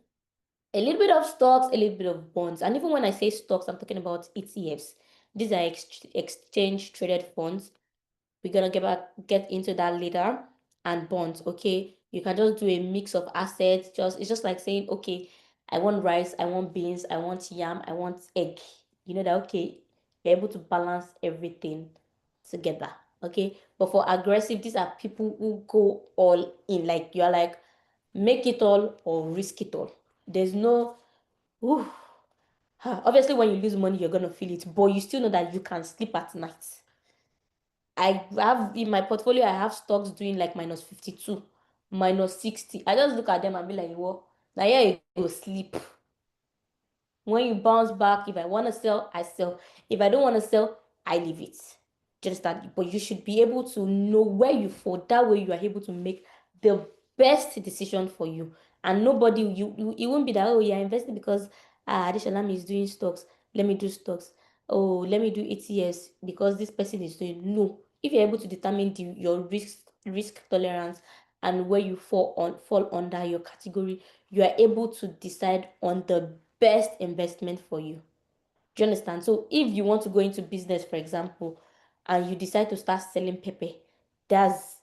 a little bit of stocks, a little bit of bonds. And even when I say stocks, I'm talking about ETFs. These are exchange traded funds. We're gonna get into that later. And bonds, okay? You can just do a mix of assets. It's just like saying, okay, I want rice, I want beans, I want yam, I want egg. You know that, okay, you're able to balance everything together. Okay. But for aggressive, these are people who go all in. Like you're like, make it all or risk it all. There's no, whew. Obviously when you lose money, you're gonna feel it, but you still know that you can sleep at night. I have in my portfolio, I have stocks doing like minus 52, minus 60. I just look at them and be like, what? Now, yeah, you go sleep. When you bounce back, if I want to sell, I sell. If I don't want to sell, I leave it. Just that, but you should be able to know where you fall. That way, you are able to make the best decision for you. And nobody, it won't be that, oh, you're investing because Adeshalami is doing stocks. Let me do stocks. Oh, let me do ETS because this person is doing. No. If you're able to determine your risk tolerance and where you fall under your category, you are able to decide on the best investment for you. Do you understand? So if you want to go into business, for example, and you decide to start selling pepper, that's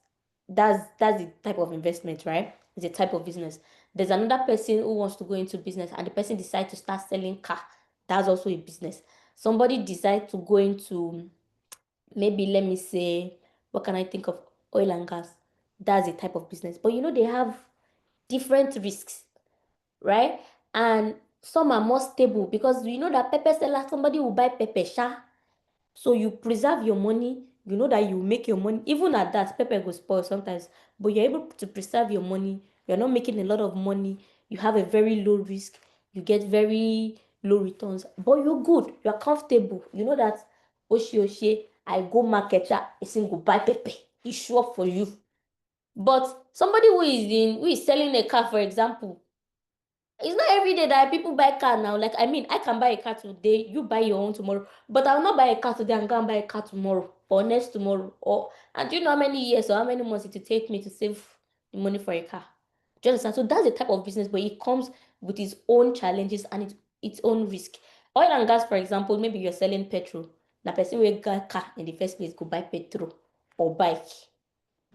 that's the type of investment, right? It's a type of business. There's another person who wants to go into business and the person decides to start selling car. That's also a business. Somebody decides to go into, maybe let me say, what can I think of? Oil and gas. That's a type of business. But they have different risks, right? And some are more stable because you know that pepper seller, somebody will buy pepper sha. So you preserve your money. You know that you make your money. Even at that, pepper will spoil sometimes. But you're able to preserve your money. You're not making a lot of money. You have a very low risk. You get very low returns. But you're good. You're comfortable. You know that Oshi, I go market, a single buy pepper. It's sure for you. But somebody who is selling a car, for example, it's not every day that people buy car now. Like, I mean, I can buy a car today, you buy your own tomorrow, but I'll not buy a car today and go and buy a car tomorrow or next tomorrow. And do you know how many years or how many months it will take me to save the money for a car? Do you understand? So that's the type of business, but it comes with its own challenges and its own risk. Oil and gas, for example, maybe you're selling petrol. The person will get car in the first place go buy petrol or bike.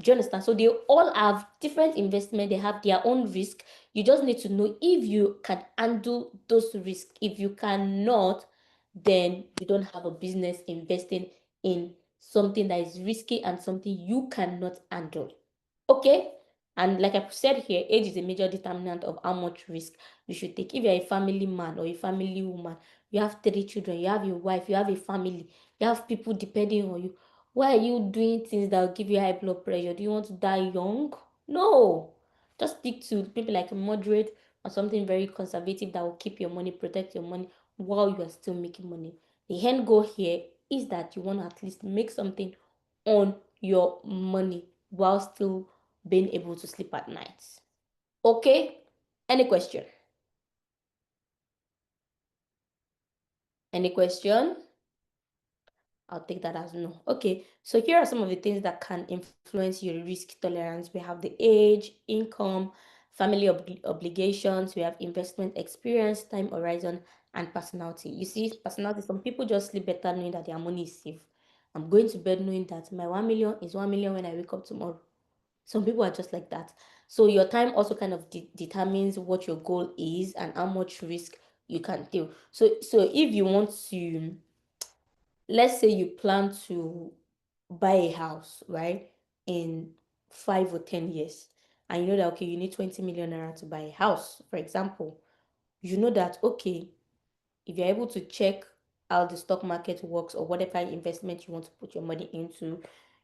Do you understand? So they all have different investment. They have their own risk. You just need to know if you can handle those risks. If you cannot, then you don't have a business investing in something that is risky and something you cannot handle. Okay? And like I said here, age is a major determinant of how much risk you should take. If you're a family man or a family woman, you have 3 children, you have your wife, you have a family, you have people depending on you. Why are you doing things that will give you high blood pressure? Do you want to die young? No. Just stick to maybe like a moderate or something very conservative that will keep your money, protect your money while you are still making money. The end goal here is that you want to at least make something on your money while still being able to sleep at night. Okay? Any question? Any question? I'll take that as no. Okay, so here are some of the things that can influence your risk tolerance. We have the age, income, family obligations, we have investment experience, time horizon, and personality. You see, personality, some people just sleep better knowing that their money is safe. I'm going to bed knowing that my 1 million is 1 million when I wake up tomorrow. Some people are just like that. So your time also kind of determines what your goal is and how much risk you can take. So if you want to, let's say you plan to buy a house, right, in 5 or 10 years, and you know that, okay, you need 20 million naira to buy a house, for example. you know that, okay, if you're able to check how the stock market works or whatever investment you want to put your money into,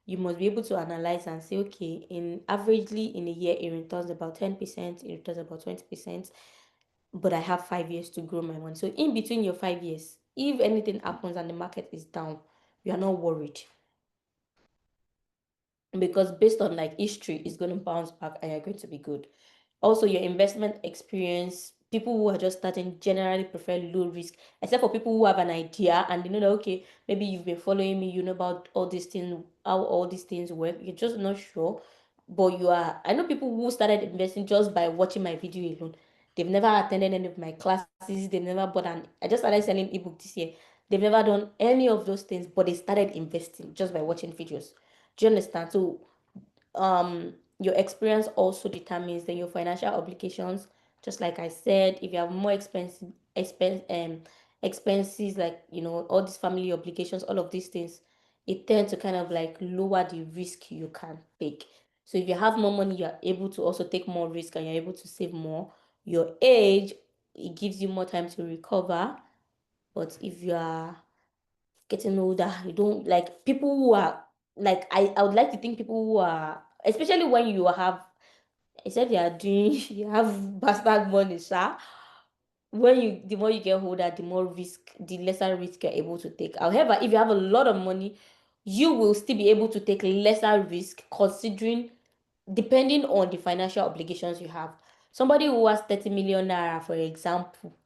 you must be able to analyze and say, okay, in averagely in a year, it returns about 10%, it returns about 20%, but I have 5 years to grow my money. So in between your 5 years, if anything happens and the market is down, you are not worried, because based on like history, it's going to bounce back and you're going to be good. Also, your investment experience, people who are just starting generally prefer low risk, except for people who have an idea and they know that, okay, maybe you've been following me, you know about all these things, how all these things work, you're just not sure. But you are, I know people who started investing just by watching my video alone. They've never attended any of my classes, they've never bought an, I just started selling ebook this year. They've never done any of those things, but they started investing just by watching videos. Do you understand? So your experience also determines then your financial obligations. Just like I said, if you have more expenses, like all these family obligations, all of these things, it tends to kind of like lower the risk you can take. So if you have more money, you're able to also take more risk and you're able to save more. Your age, it gives you more time to recover. But if you are getting older, you don't like people who are like, I would like to think people who are, especially when you have, except you are doing you have bastard money, sir. When you the more you get older, the more risk, the lesser risk you're able to take. However, if you have a lot of money, you will still be able to take lesser risk, considering depending on the financial obligations you have. Somebody who has 30 million naira, for example,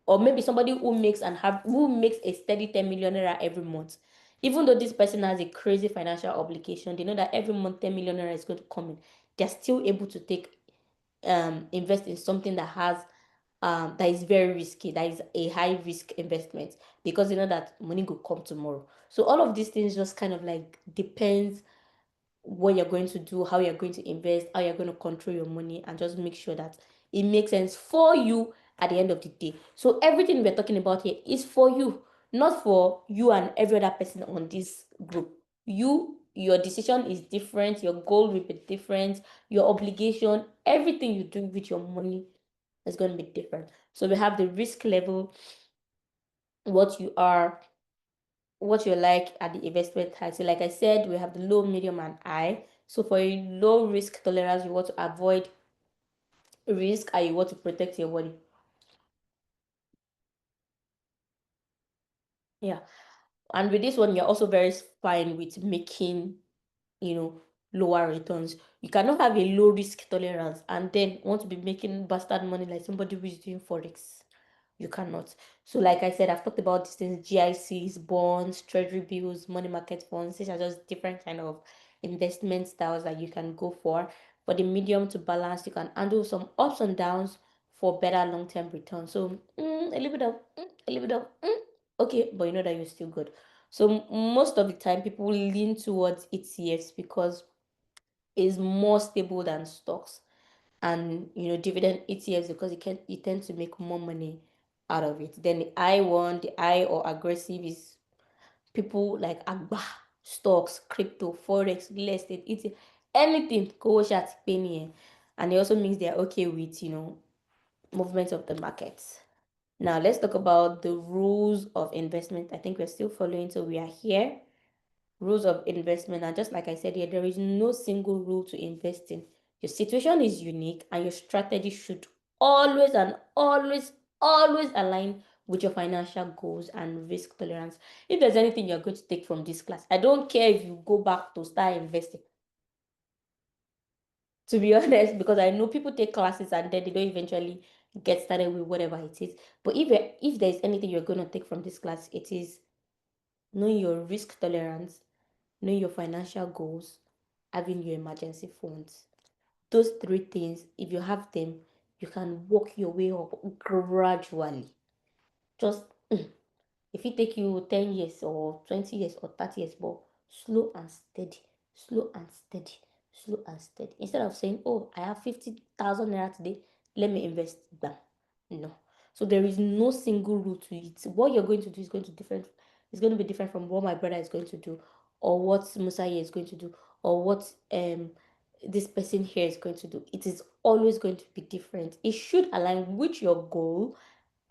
or maybe somebody who makes a steady 10 million naira every month, even though this person has a crazy financial obligation, they know that every month 10 million naira is going to come in, they're still able to take invest in something that has that is very risky, that is a high risk investment, because you know that money will come tomorrow. So all of these things just kind of like depends what you're going to do, how you're going to invest, how you're going to control your money, and just make sure that it makes sense for you at the end of the day. So everything we're talking about here is for you, not for you and every other person on this group. Your decision is different, your goal will be different, your obligation, everything you do with your money is going to be different. So we have the risk level, what you are, what you like at the investment time. So like I said, we have the low, medium, and high. So for a low risk tolerance, you want to avoid risk and you want to protect your money. Yeah. And with this one, you're also very fine with making, you know, lower returns. You cannot have a low risk tolerance and then want to be making bastard money like somebody who is doing forex. You cannot. So like I said, I've talked about these things: GICs, bonds, treasury bills, money market funds. These are just different kind of investment styles that you can go for the medium to balance. You can handle some ups and downs for better long-term return. So a little bit of a little bit of okay, but you know that you're still good. So most of the time people lean towards ETFs because it's more stable than stocks, and dividend ETFs because you tend to make more money out of it. Then the I or aggressive is people like agba, stocks, crypto, forex, real estate, ETF, anything go chat penny. And it also means they're okay with movements of the markets. Now let's talk about the rules of investment. I think we're still following, so we are here. Rules of investment, and just like I said here, there is no single rule to invest in. Your situation is unique and your strategy should always and always align with your financial goals and risk tolerance. If there's anything you're going to take from this class, I don't care if you go back to start investing, to be honest, because I know people take classes and then they don't eventually get started with whatever it is. But if there's anything you're going to take from this class, it is knowing your risk tolerance, knowing your financial goals, having your emergency funds. Those three things, if you have them, you can work your way up gradually. Just if it take you 10 years or 20 years or 30 years, but slow and steady, slow and steady, slow and steady. Instead of saying, oh, I have 50,000 naira today, let me invest. Bam. No. So there is no single rule to it. What you're going to do is going to be different from what my brother is going to do, or what Musaye is going to do, or what this person here is going to do. It is always going to be different. It should align with your goal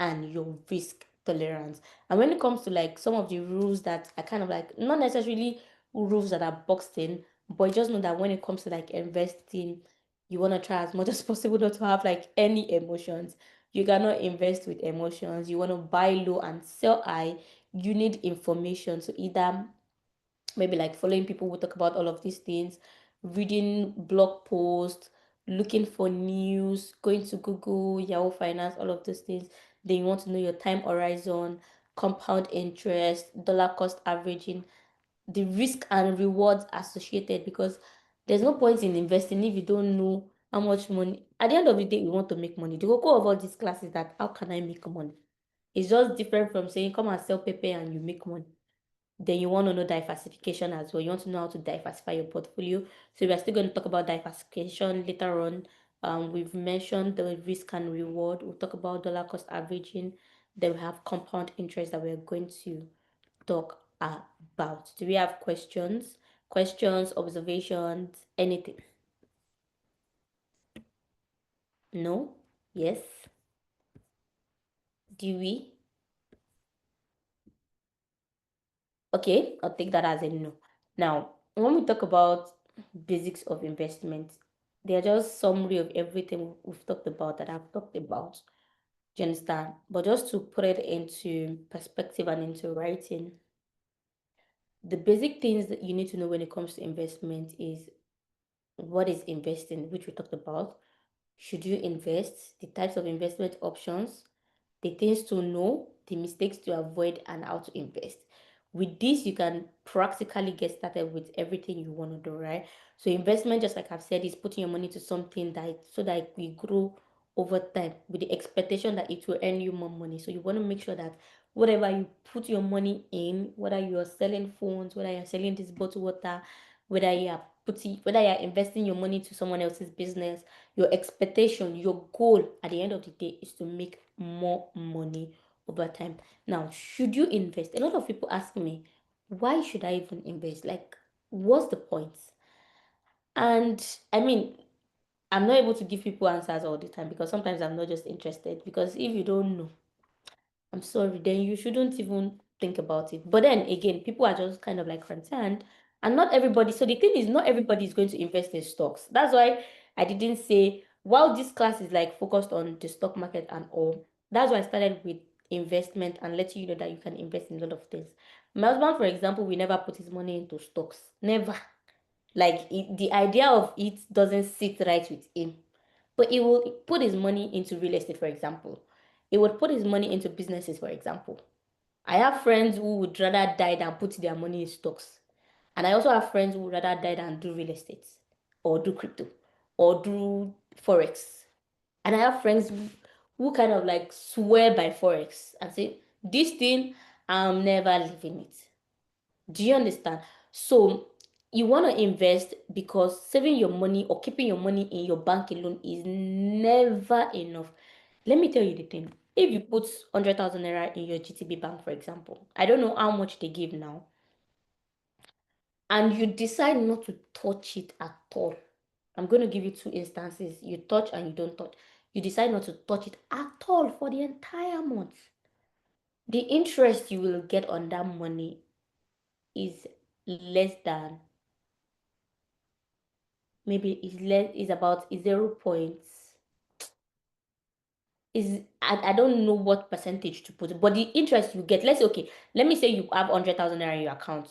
and your risk tolerance. And when it comes to like some of the rules that are kind of like not necessarily rules that are boxed in, but just know that when it comes to like investing, you want to try as much as possible not to have like any emotions. You cannot invest with emotions. You want to buy low and sell high. You need information. So either maybe like following people who talk about all of these things, reading blog posts, looking for news, going to Google, Yahoo Finance, all of those things. Then you want to know your time horizon, compound interest, dollar cost averaging, the risk and rewards associated, because there's no point in investing if you don't know how much money. At the end of the day, we want to make money. The goal of all these classes is that how can I make money? It's just different from saying come and sell paper and you make money. Then you want to know diversification as well. You want to know how to diversify your portfolio. So we are still going to talk about diversification later on. We've mentioned the risk and reward. We'll talk about dollar cost averaging. Then we have compound interest that we're going to talk about. Do we have questions? Questions, observations, anything? No? Yes? Do we? Okay, I'll take that as a no. Now, when we talk about basics of investment, they are just summary of everything we've talked about that I've talked about. Do you understand? But just to put it into perspective and into writing, the basic things that you need to know when it comes to investment is what is investing, which we talked about. Should you invest? The types of investment options, the things to know, the mistakes to avoid, and how to invest. With this, you can practically get started with everything you want to do, right? So investment, just like I've said, is putting your money to something that so that it will grow over time with the expectation that it will earn you more money. So you want to make sure that whatever you put your money in, whether you're selling phones, whether you're selling this bottled water, whether you're investing your money to someone else's business, your expectation, your goal at the end of the day is to make more money over time. Now, should you invest? A lot of people ask me, why should I even invest? Like, what's the point? And I mean, I'm not able to give people answers all the time because sometimes I'm not just interested. Because if you don't know, I'm sorry, then you shouldn't even think about it. But then again, people are just kind of like concerned, and not everybody. So the thing is, not everybody is going to invest in stocks. That's why I didn't say, while this class is like focused on the stock market and all, that's why I started with investment and letting you know that you can invest in a lot of things. My husband, for example, we never put his money into stocks. Never. Like the idea of it doesn't sit right with him. But he will put his money into real estate, for example. He would put his money into businesses, for example. I have friends who would rather die than put their money in stocks. And I also have friends who would rather die than do real estate or do crypto or do forex. And I have friends who kind of like swear by forex and say, this thing, I'm never leaving it. Do you understand? So you want to invest because saving your money or keeping your money in your bank alone is never enough. Let me tell you the thing. If you put 100,000 naira in your GTB bank, for example, I don't know how much they give now, and you decide not to touch it at all. I'm going to give you two instances. You touch and you don't touch. You decide not to touch it at all for the entire month. The interest you will get on that money is less than, maybe is about 0 points. I don't know what percentage to put, but the interest you get, let's say, okay, let me say you have 100,000 naira in your account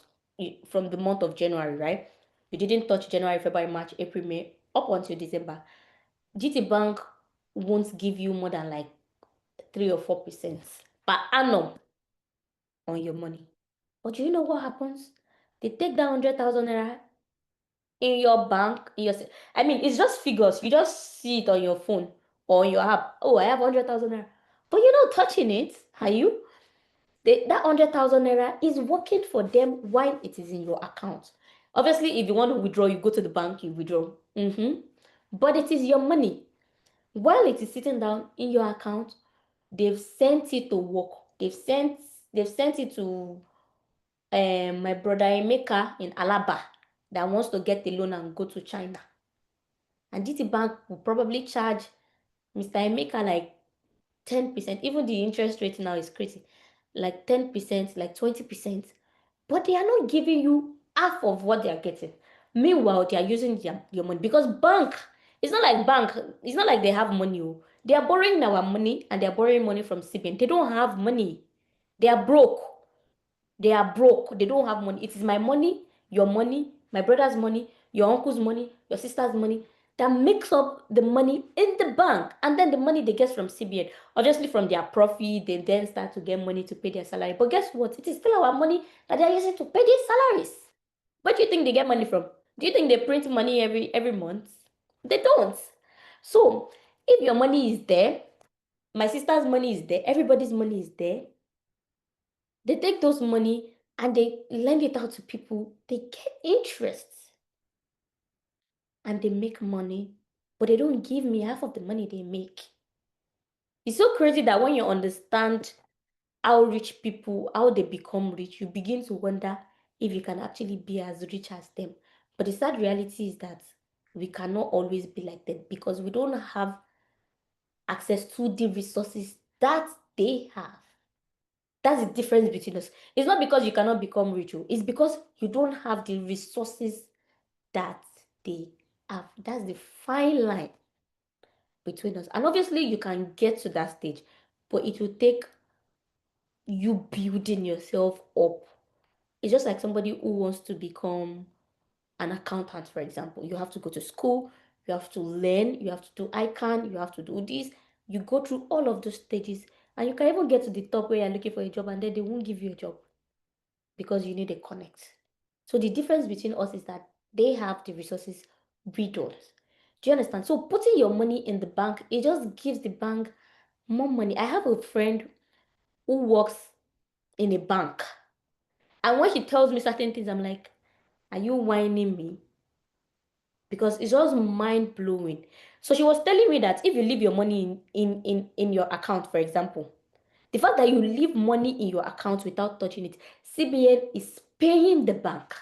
from the month of January, right? You didn't touch January, February, March, April, May, up until December. GT Bank won't give you more than like 3 or 4% per annum on your money. But do you know what happens? They take that 100,000 naira in your bank, I mean, it's just figures. You just see it on your phone or on your app. Oh, I have 100,000 naira. But you're not touching it, are you? That 100,000 naira is working for them while it is in your account. Obviously, if you want to withdraw, you go to the bank, you withdraw. But it is your money. While it is sitting down in your account, they've sent it to work. They've sent it to my brother Emeka in Alaba that wants to get a loan and go to China. And GT Bank will probably charge Mr. Emeka like 10%. Even the interest rate now is crazy. Like 10%, like 20%. But they are not giving you half of what they are getting. Meanwhile, they are using your money. Because bank, it's not like bank, it's not like they have money. Oh. They are borrowing our money and they are borrowing money from CBN. They don't have money. They are broke. They are broke. They don't have money. It is my money, my brother's money, your uncle's money, your sister's money that makes up the money in the bank. And then the money they get from CBN, obviously from their profit, they then start to get money to pay their salary. But guess what? It is still our money that they're using to pay their salaries. Where do you think they get money from? Do you think they print money every month? They don't. So if your money is there, my sister's money is there, everybody's money is there, they take those money and they lend it out to people. They get interest and they make money, but they don't give me half of the money they make. It's so crazy that when you understand how rich people, how they become rich, you begin to wonder if you can actually be as rich as them. But the sad reality is that we cannot always be like them because we don't have access to the resources that they have. That's the difference between us. It's not because you cannot become rich, oh, it's because you don't have the resources that they have. That's the fine line between us. And obviously, you can get to that stage, but it will take you building yourself up. It's just like somebody who wants to become an accountant, for example. You have to go to school, you have to learn, you have to do ICANN, you have to do this. You go through all of those stages, and you can even get to the top where you're looking for a job, and then they won't give you a job because you need a connect. So the difference between us is that they have the resources, we don't. Do you understand? So putting your money in the bank, it just gives the bank more money. I have a friend who works in a bank. And when she tells me certain things, I'm like, are you whining me? Because it's just mind blowing. So she was telling me that if you leave your money in your account, for example, the fact that you leave money in your account without touching it, CBN is paying the bank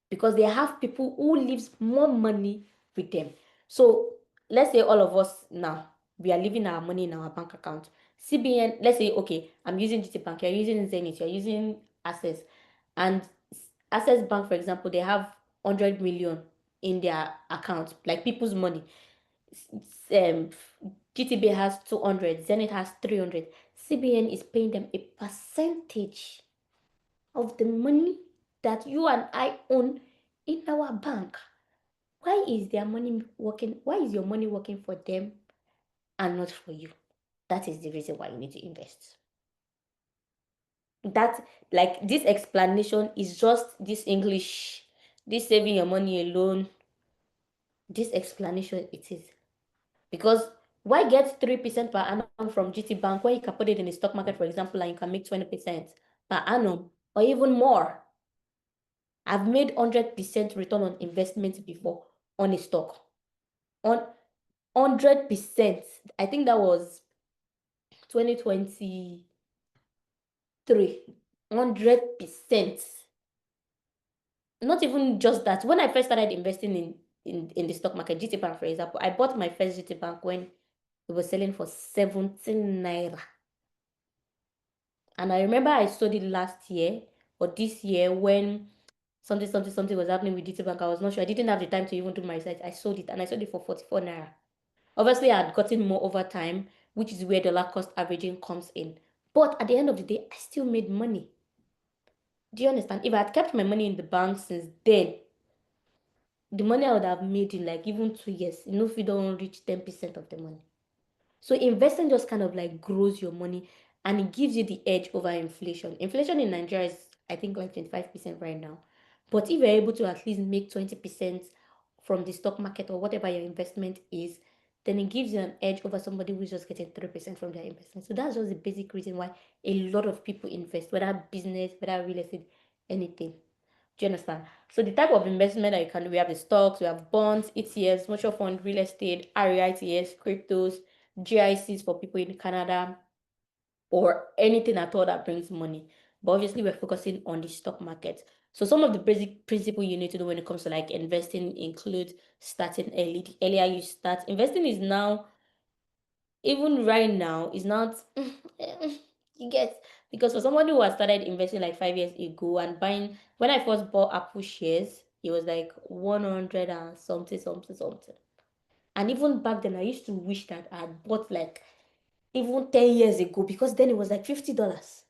because they have people who leaves more money with them. So let's say all of us now, we are leaving our money in our bank account. CBN, let's say, okay, I'm using GT Bank, you're using Zenith, you're using Access. And Access Bank, for example, they have 100 million in their account, like people's money. Um, GTB has 200, Zenith has 300. CBN is paying them a percentage of the money that you and I own in our bank. Why is their money working? Why is your money working for them and not for you? That is the reason why you need to invest. That, like, this explanation is just this English, this saving your money alone. This explanation it is. Because why get 3% per annum from GT Bank when you can put it in the stock market, for example, and you can make 20% per annum or even more? I've made 100% return on investment before on a stock. On 100%. I think that was 2023. 100%. Not even just that. When I first started investing in the stock market, GT Bank, for example, I bought my first GT Bank when it was selling for 17 naira. And I remember I sold it last year or this year when something was happening with GT Bank. I was not sure. I didn't have the time to even do my research. I sold it and I sold it for 44 naira. Obviously, I had gotten more over time, which is where dollar cost averaging comes in. But at the end of the day, I still made money. Do you understand? If I had kept my money in the bank since then, the money I would have made in like even 2 years, if you don't reach 10% of the money. So investing just kind of like grows your money and it gives you the edge over inflation. Inflation in Nigeria is, I think, like 25% right now. But if you're able to at least make 20% from the stock market or whatever your investment is, then it gives you an edge over somebody who's just getting 3% from their investment. So that's just the basic reason why a lot of people invest, whether business, whether real estate, anything. Do you understand? So the type of investment that you can do, we have the stocks, we have bonds, ETFs, mutual fund, real estate, REITs, cryptos, GICs for people in Canada, or anything at all that brings money. But obviously, we're focusing on the stock market. So some of the basic principle you need to know when it comes to like investing include starting early. The earlier you start, investing is now, even right now, is not you get, because for somebody who has started investing like 5 years ago and buying, when I first bought Apple shares, it was like 100 and something, something, something. And even back then, I used to wish that I had bought like even 10 years ago, because then it was like $50.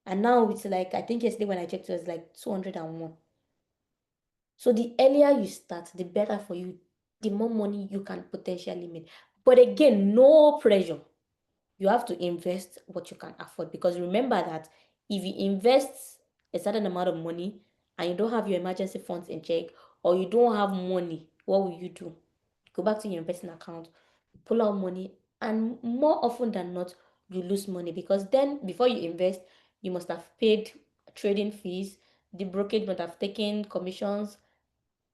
And now it's like, I think yesterday when I checked, it was like 201. So the earlier you start, the better for you, the more money you can potentially make. But again, no pressure. You have to invest what you can afford, because remember that if you invest a certain amount of money and you don't have your emergency funds in check, or you don't have money, what will you do? Go back to your investing account, pull out money, and more often than not, you lose money, because then before you invest, you must have paid trading fees, the brokerage must have taken commissions,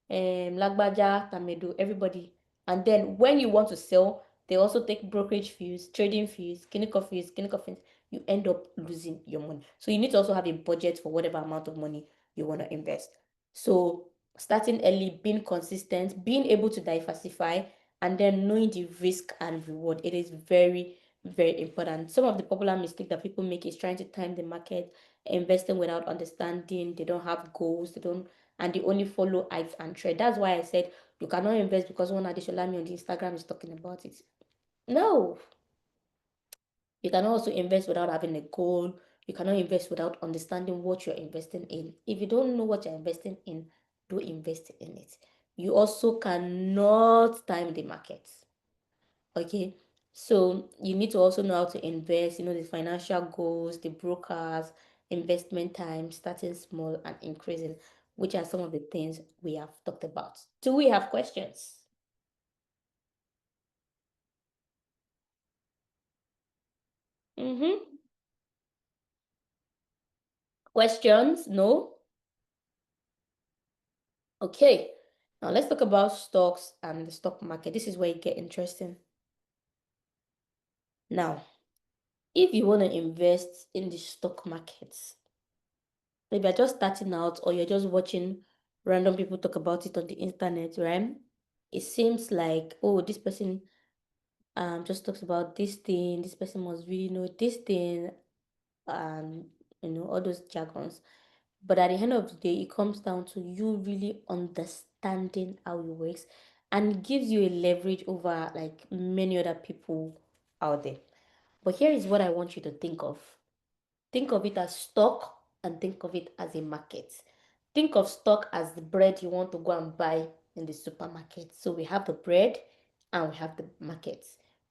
Lagbaja, Tamedo, everybody. And then when you want to sell, they also take brokerage fees, trading fees, clinical fees, clinical fees. You end up losing your money. So you need to also have a budget for whatever amount of money you want to invest. So starting early, being consistent, being able to diversify, and then knowing the risk and reward. It is very, very important. Some of the popular mistakes that people make is trying to time the market, investing without understanding. They don't have goals. And they only follow hype and trend. That's why I said you cannot invest because one Adesholami on the Instagram is talking about it. No. You cannot also invest without having a goal. You cannot invest without understanding what you're investing in. If you don't know what you're investing in, don't invest in it. You also cannot time the market. Okay. So you need to also know how to invest, the financial goals, the brokers, investment time, starting small and increasing, which are some of the things we have talked about. Do we have questions? Questions? No? Okay. Now let's talk about stocks and the stock market. This is where it get interesting. Now, if you want to invest in the stock markets, if you're just starting out or you're just watching random people talk about it on the internet, right? It seems like, oh, this person just talks about this thing, this person must really know this thing, and all those jargons. But at the end of the day, it comes down to you really understanding how it works, and it gives you a leverage over like many other people out there. But here is what I want you to think of. Think of it as stock and think of it as a market. Think of stock as the bread you want to go and buy in the supermarket. So we have the bread and we have the market.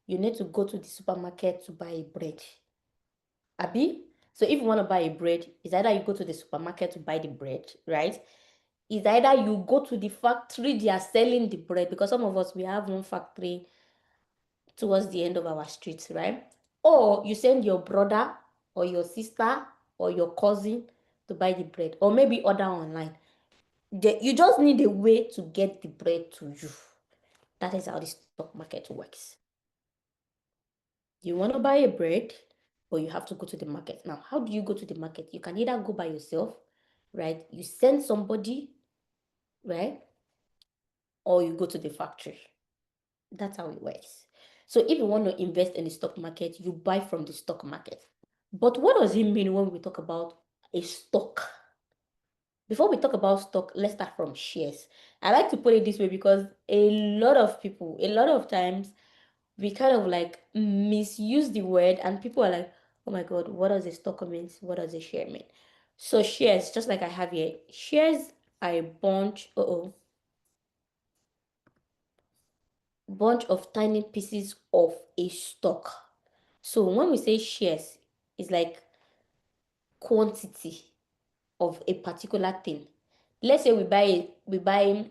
You need to go to the supermarket to buy a bread. Abi? So if you want to buy a bread, it's either you go to the supermarket to buy the bread, right? It's either you go to the factory they are selling the bread, because some of us, we have one factory towards the end of our streets, right? Or you send your brother or your sister or your cousin to buy the bread, or maybe order online. You just need a way to get the bread to you. That is how the stock market works. You want to buy a bread, or you have to go to the market. Now, how do you go to the market? You can either go by yourself, right? You send somebody, right? Or you go to the factory. That's how it works. So if you want to invest in the stock market, you buy from the stock market. But what does it mean when we talk about a stock? Before we talk about stock, let's start from shares. I like to put it this way because a lot of people, a lot of times, we kind of like misuse the word, and people are like, oh my God, what does a stock mean? What does a share mean? So shares, just like I have here, shares are a bunch of tiny pieces of a stock. So when we say shares, it's like quantity of a particular thing. Let's say we buy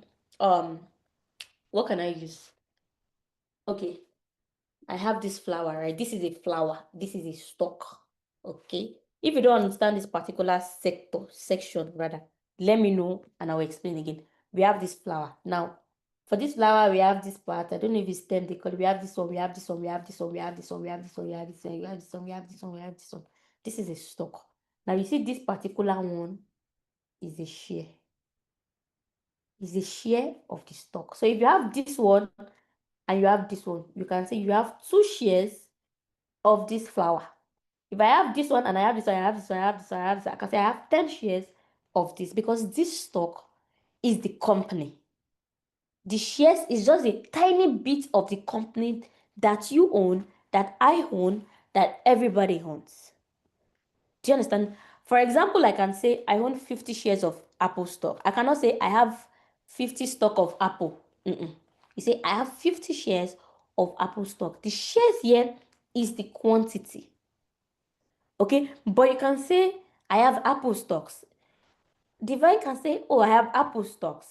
what can I use? Okay, I have this flower, right? This is a flower. This is a stock. Okay. If you don't understand this particular section rather, let me know and I will explain again. We have this flower. Now, for this flower, we have this part. I don't know if it's stem they call it. We have this one, we have this one, we have this one, we have this one, we have this one, we have this one, we have this one, we have this one, we have this one. This is a stock. Now you see this particular one is a share. is a share of the stock. So if you have this one and you have this one, you can say you have 2 shares of this flour. If I have this one and I have this one, I have this one, I have this one, I have this one, I can say I have 10 shares of this because this stock is the company. The shares is just a tiny bit of the company that you own, that I own, that everybody owns. Do you understand? For example, I can say I own 50 shares of Apple stock. I cannot say I have 50 stock of Apple. You say I have 50 shares of Apple stock. The shares here is the quantity. Okay, but you can say I have Apple stocks. Divine can say, oh, I have Apple stocks.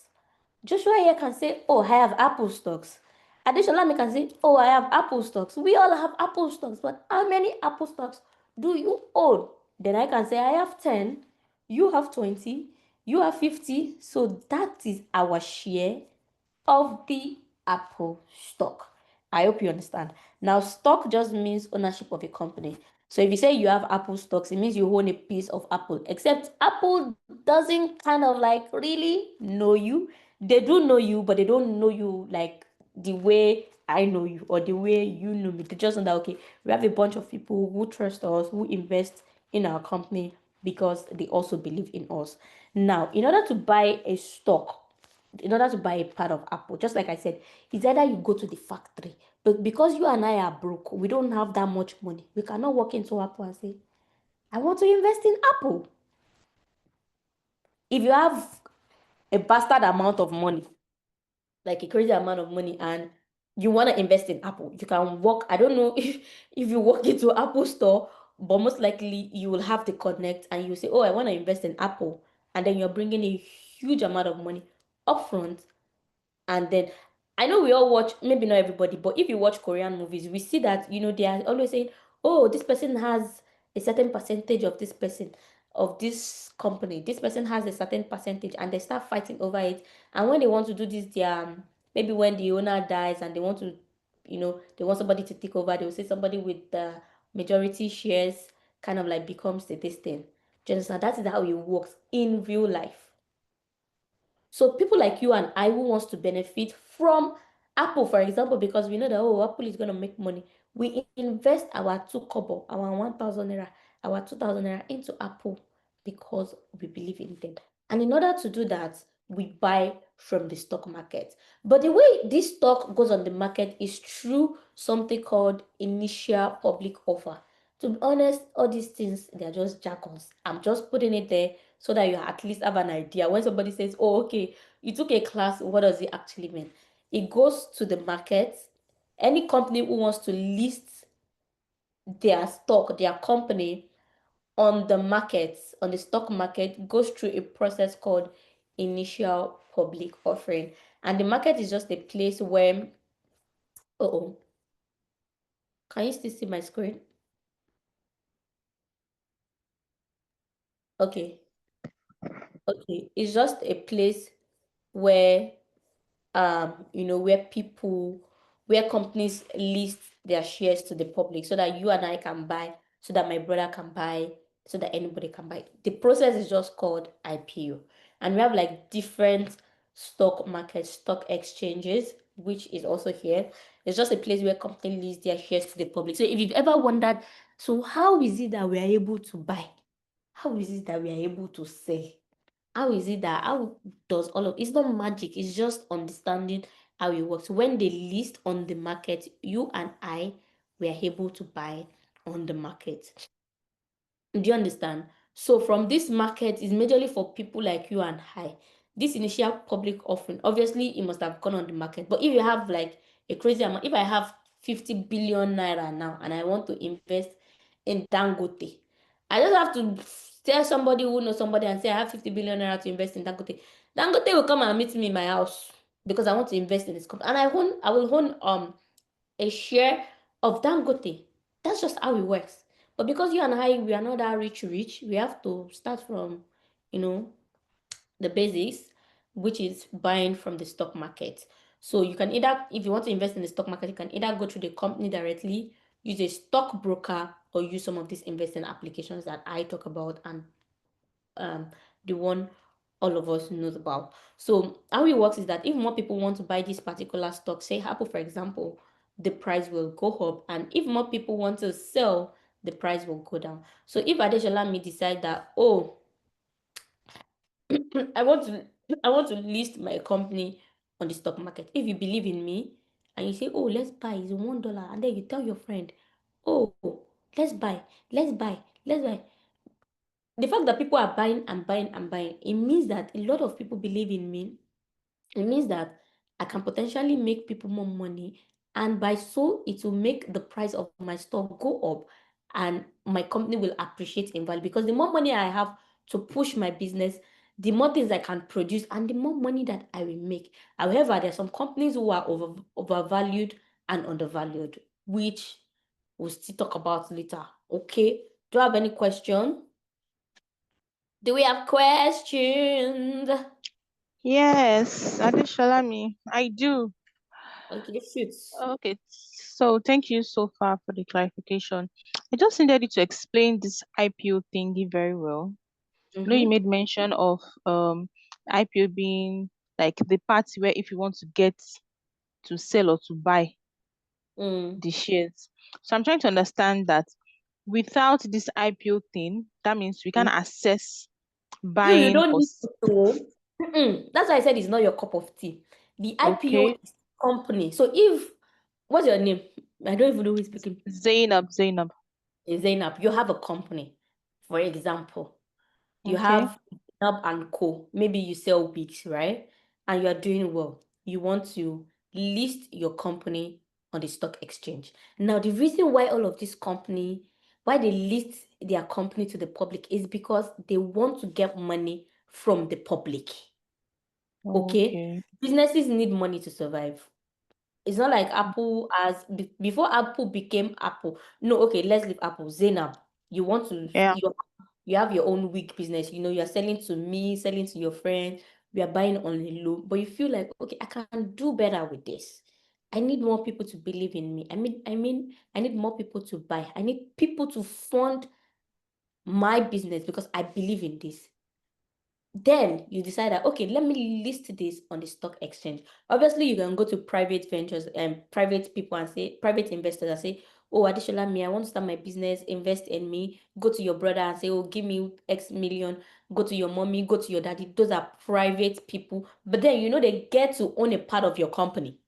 Joshua here can say, oh, I have Apple stocks. Adesholami can say, oh, I have Apple stocks. We all have Apple stocks, but how many Apple stocks do you own? Then I can say, I have 10, you have 20, you have 50. So that is our share of the Apple stock. I hope you understand. Now, stock just means ownership of a company. So if you say you have Apple stocks, it means you own a piece of Apple. Except Apple doesn't kind of like really know you. They do know you, but they don't know you like the way I know you or the way you know me. They just know that, okay, we have a bunch of people who trust us, who invest in our company because they also believe in us. Now, in order to buy a stock, in order to buy a part of Apple, just like I said, it's either you go to the factory, but because you and I are broke, we don't have that much money. We cannot walk into Apple and say, I want to invest in Apple. If you have a bastard amount of money, like a crazy amount of money, and you want to invest in Apple, you can walk. I don't know if you walk into Apple store, but most likely you will have the connect and you say, oh, I want to invest in Apple. And then you're bringing a huge amount of money upfront. And then I know we all watch, maybe not everybody, but if you watch Korean movies, we see that, they are always saying, oh, this person has a certain percentage of this person, of this company. This person has a certain percentage, and they start fighting over it. And when they want to do this, maybe when the owner dies and they want to, they want somebody to take over, they will say somebody with the majority shares kind of like becomes the this thing. Do you understand? That is how it works in real life. So people like you and I who wants to benefit from Apple, for example, because we know that, oh, Apple is going to make money. We invest our 2 kobo, our 1,000 naira, our 2,000 naira into Apple because we believe in them. And in order to do that, we buy from the stock market. But the way this stock goes on the market is through something called initial public offer. To be honest, all these things, they're just jargons. I'm just putting it there so that you at least have an idea. When somebody says, oh, okay, you took a class, what does it actually mean? It goes to the market. Any company who wants to list their stock, their company on the market, on the stock market, goes through a process called initial public offering. And the market is just a place where, oh, can you still see my screen? Okay. Okay. It's just a place where where companies list their shares to the public so that you and I can buy, so that my brother can buy, so that anybody can buy. The process is just called IPO. And we have like different stock markets, stock exchanges, which is also here. It's just a place where companies list their shares to the public. So if you've ever wondered, so how is it that we are able to buy? How is it that we are able to sell? How does all of it's not magic, it's just understanding how it works. When they list on the market, you and I were able to buy on the market. Do you understand? So from this market is majorly for people like you and I. This initial public offering, obviously it must have gone on the market. But if you have like a crazy amount, if I have 50 billion naira now and I want to invest in Dangote, I just have to tell somebody who knows somebody and say I have 50 billion naira to invest in Dangote. Dangote will come and meet me in my house because I want to invest in this company. And I will own a share of Dangote. That's just how it works. But because you and I, we are not that rich, we have to start from, you know, the basics, which is buying from the stock market. So you can either, if you want to invest in the stock market, you can either go to the company directly, use a stockbroker, or use some of these investing applications that I talk about, and the one all of us knows about. So how it works is that if more people want to buy this particular stock, say Apple, for example, the price will go up. And if more people want to sell, the price will go down. So if Adeshola me decide that, oh, I want to list my company on the stock market. If you believe in me and you say, oh, let's buy, it's $1, and then you tell your friend, oh, let's buy, let's buy, let's buy. The fact that people are buying and buying and buying, it means that a lot of people believe in me. It means that I can potentially make people more money, and by so it will make the price of my stock go up, and my company will appreciate in value because the more money I have to push my business, the more things I can produce, and the more money that I will make. However, there are some companies who are overvalued and undervalued, which we'll still talk about later. Okay. Do you have any question? Do we have questions? Yes, Adeshalami, I do. Okay, shoot. Okay, so thank you so far for the clarification. I just needed you to explain this IPO thingy very well. I know you Mm-hmm. made mention of IPO being like the part where if you want to get to sell or to buy Mm. the shares. So I'm trying to understand that without this IPO thing, that means we can access You buying don't or need to know. That's why I said it's not your cup of tea. The IPO okay. is company. So if what's your name? I don't even know who's speaking. Zainab. Zainab, you have a company. For example, you Okay. have Zainab and Co. Maybe you sell wigs, right? And you are doing well. You want to list your company on the stock exchange. Now, the reason why all of this company, why they list their company to the public is because they want to get money from the public. Okay? Okay. Businesses need money to survive. It's not like Apple as before Apple became Apple. No, okay, let's leave Apple. Zainab, you want to Yeah. you have your own wig business. You're selling to me, selling to your friend. We are buying on a low, but you feel like, okay, I can do better with this. I need more people to believe in me. I need more people to buy. I need people to fund my business because I believe in this. Then you decide that, okay, let me list this on the stock exchange. Obviously, you can go to private ventures and private people and say, private investors and say, oh, Adishola, me, I want to start my business, invest in me. Go to your brother and say, oh, give me X million. Go to your mommy, go to your daddy. Those are private people. But then, they get to own a part of your company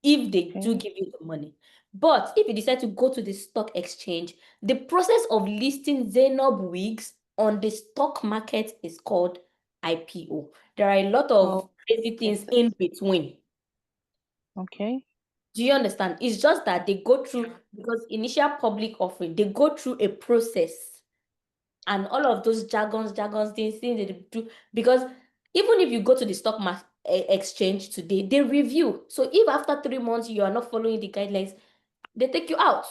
if they do Okay. give you the money. But if you decide to go to the stock exchange, the process of listing Zainab wigs on the stock market is called IPO. There are a lot of Oh, crazy things process. in between. Okay. Do you understand? It's just that they go through, because initial public offering, they go through a process, and all of those jargons, things they do. Because even if you go to the stock market exchange today, they review. So if after 3 months you are not following the guidelines, they take you out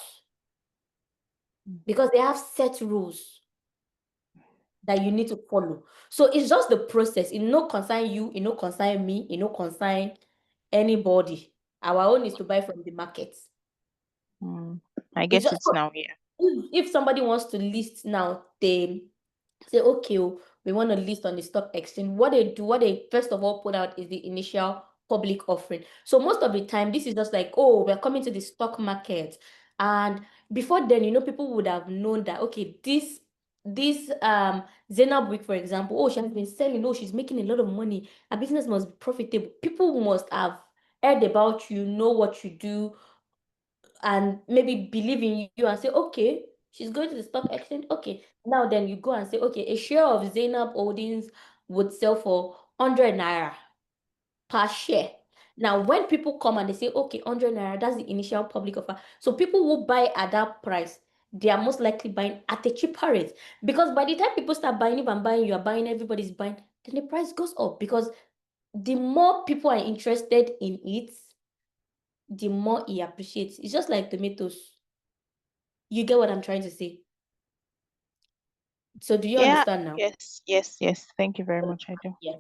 because they have set rules that you need to follow. So it's just the process. It no concern you, it no concern me, it no concern anybody. Our own is to buy from the market. Mm, I It's get just it now. Yeah. if somebody wants to list now, they say, okay, oh, we want to list on the stock exchange. What they first of all put out is the initial public offering. So most of the time, this is just like, oh, we're coming to the stock market. And before then, people would have known that, okay, this Zainab Week, for example, oh, she has been selling, oh, she's making a lot of money. Her business must be profitable. People must have heard about you, know what you do, and maybe believe in you and say, okay, she's going to the stock exchange. Okay. Now then you go and say, okay, a share of Zainab Holdings would sell for 100 naira per share. Now, when people come and they say, okay, 100 naira, that's the initial public offer. So people who buy at that price, they are most likely buying at a cheaper rate. Because by the time people start buying, if I'm buying, you are buying, everybody's buying, then the price goes up. Because the more people are interested in it, the more he appreciates. It's just like tomatoes. You get what I'm trying to say? So do you Yeah. understand now? Yes. Thank you very much. I do. Yeah.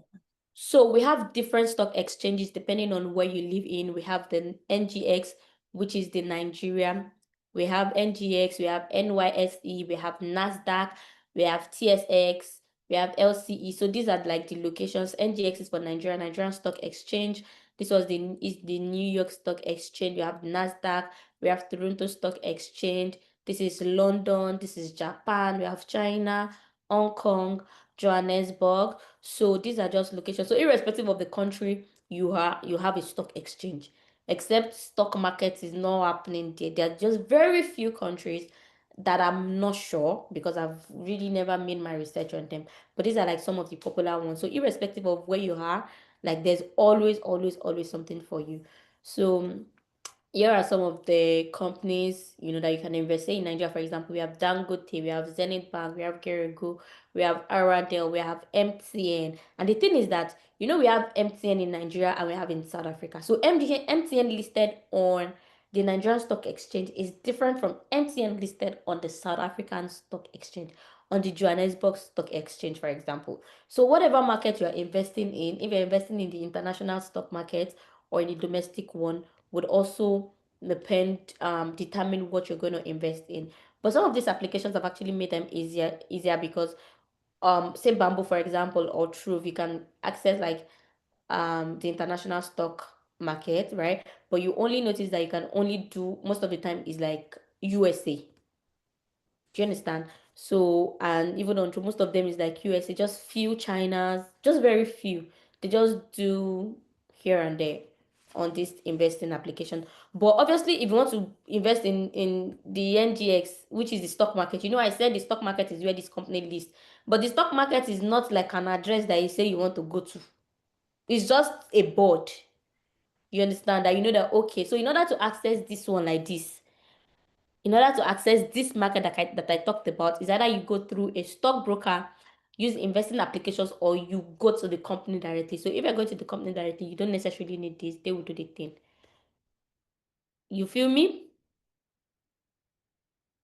So we have different stock exchanges depending on where you live in. We have the NGX, which is the Nigerian. We have NGX, we have NYSE, we have NASDAQ, we have TSX, we have LCE. So these are like the locations. NGX is for Nigeria, Nigerian Stock Exchange. This is the New York Stock Exchange. We have NASDAQ, we have Toronto Stock Exchange. This is London, this is Japan, we have China, Hong Kong, Johannesburg. So these are just locations. So irrespective of the country, you have a stock exchange. Except stock market is not happening there. There are just very few countries that I'm not sure because I've really never made my research on them. But these are like some of the popular ones. So irrespective of where you are, like there's always something for you. So here are some of the companies, that you can invest in Nigeria. For example, we have Dangote, we have Zenith Bank, we have Geregu, we have Aradel, we have MTN. And the thing is that, we have MTN in Nigeria and we have in South Africa. So MTN listed on the Nigerian Stock Exchange is different from MTN listed on the South African Stock Exchange, on the Johannesburg Stock Exchange, for example. So whatever market you're investing in, if you're investing in the international stock market or in the domestic one, would also determine what you're going to invest in. But some of these applications have actually made them easier because say Bamboo, for example, or Truth, you can access like the international stock market, right? But you only notice that you can only do, most of the time is like USA. Do you understand? So, and even on True, most of them is like USA, just few China's, just very few. They just do here and there on this investing application. But obviously, if you want to invest in the NGX, which is the stock market, I said the stock market is where this company lists, but the stock market is not like an address that you say you want to go to. It's just a board. You understand that that, okay, so in order to access this one like this, in order to access this market that I talked about, is either you go through a stockbroker, use investing applications, or you go to the company directly. So if you're going to the company directly, you don't necessarily need this. They will do the thing. You feel me?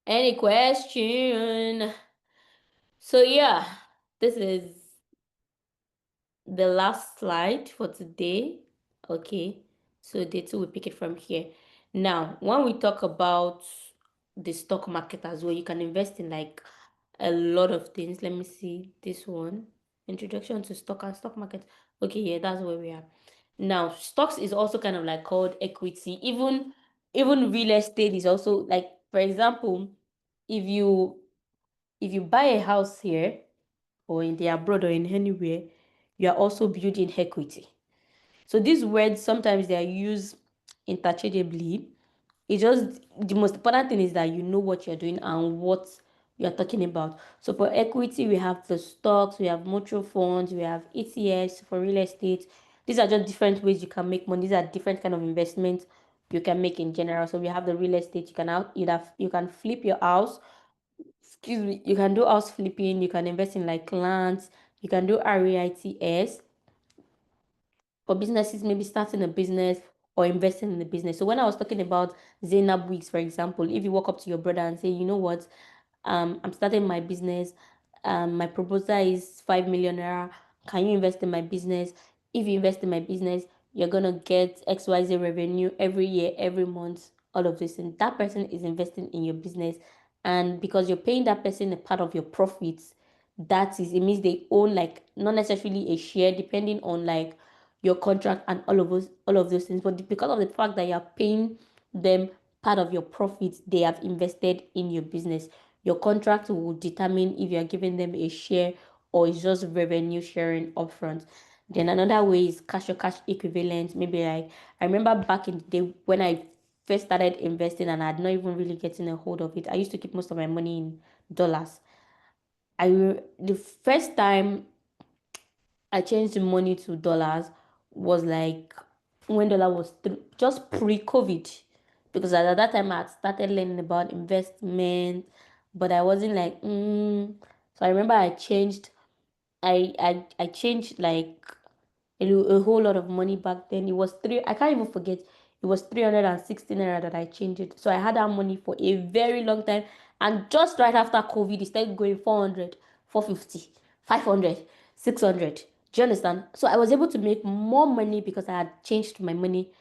Any question? So yeah, this is the last slide for today. Okay, so day two, we pick it from here. Now, when we talk about the stock market as well, you can invest in like a lot of things. Let me see this one. Introduction to stock and stock market. Okay, yeah, that's where we are. Now, stocks is also kind of like called equity. Even real estate is also like, for example, if you buy a house here or in the abroad or in anywhere, you are also building equity. So these words sometimes they are used interchangeably. It's just the most important thing is that you know what you're doing and what you're talking about. So for equity, we have the stocks, we have mutual funds, we have ETFs for real estate. These are just different ways you can make money. These are different kind of investments you can make in general. So we have the real estate. You can flip your house. Excuse me. You can do house flipping. You can invest in like lands. You can do REITs for businesses, maybe starting a business or investing in the business. So when I was talking about Zainab Weeks, for example, if you walk up to your brother and say, you know what, I'm starting my business, my proposal is 5 million naira. Can you invest in my business? If you invest in my business, you're gonna get XYZ revenue every year, every month, all of this. And that person is investing in your business. And because you're paying that person a part of your profits, it means they own like not necessarily a share, depending on like your contract and all of those things. But because of the fact that you're paying them part of your profits, they have invested in your business. Your contract will determine if you're giving them a share or it's just revenue sharing upfront. Then another way is cash or cash equivalent. Maybe like I remember back in the day when I first started investing and I had not even really getting a hold of it. I used to keep most of my money in dollars. The first time I changed the money to dollars was like when dollar was just pre-COVID, because at that time I had started learning about investment, but I wasn't like So I remember I changed like a whole lot of money back then. It was I can't even forget. It was 316 naira that I changed it. So I had that money for a very long time. And just right after COVID, it started going 400, 450, 500, 600. Do you understand? So I was able to make more money because I had changed my money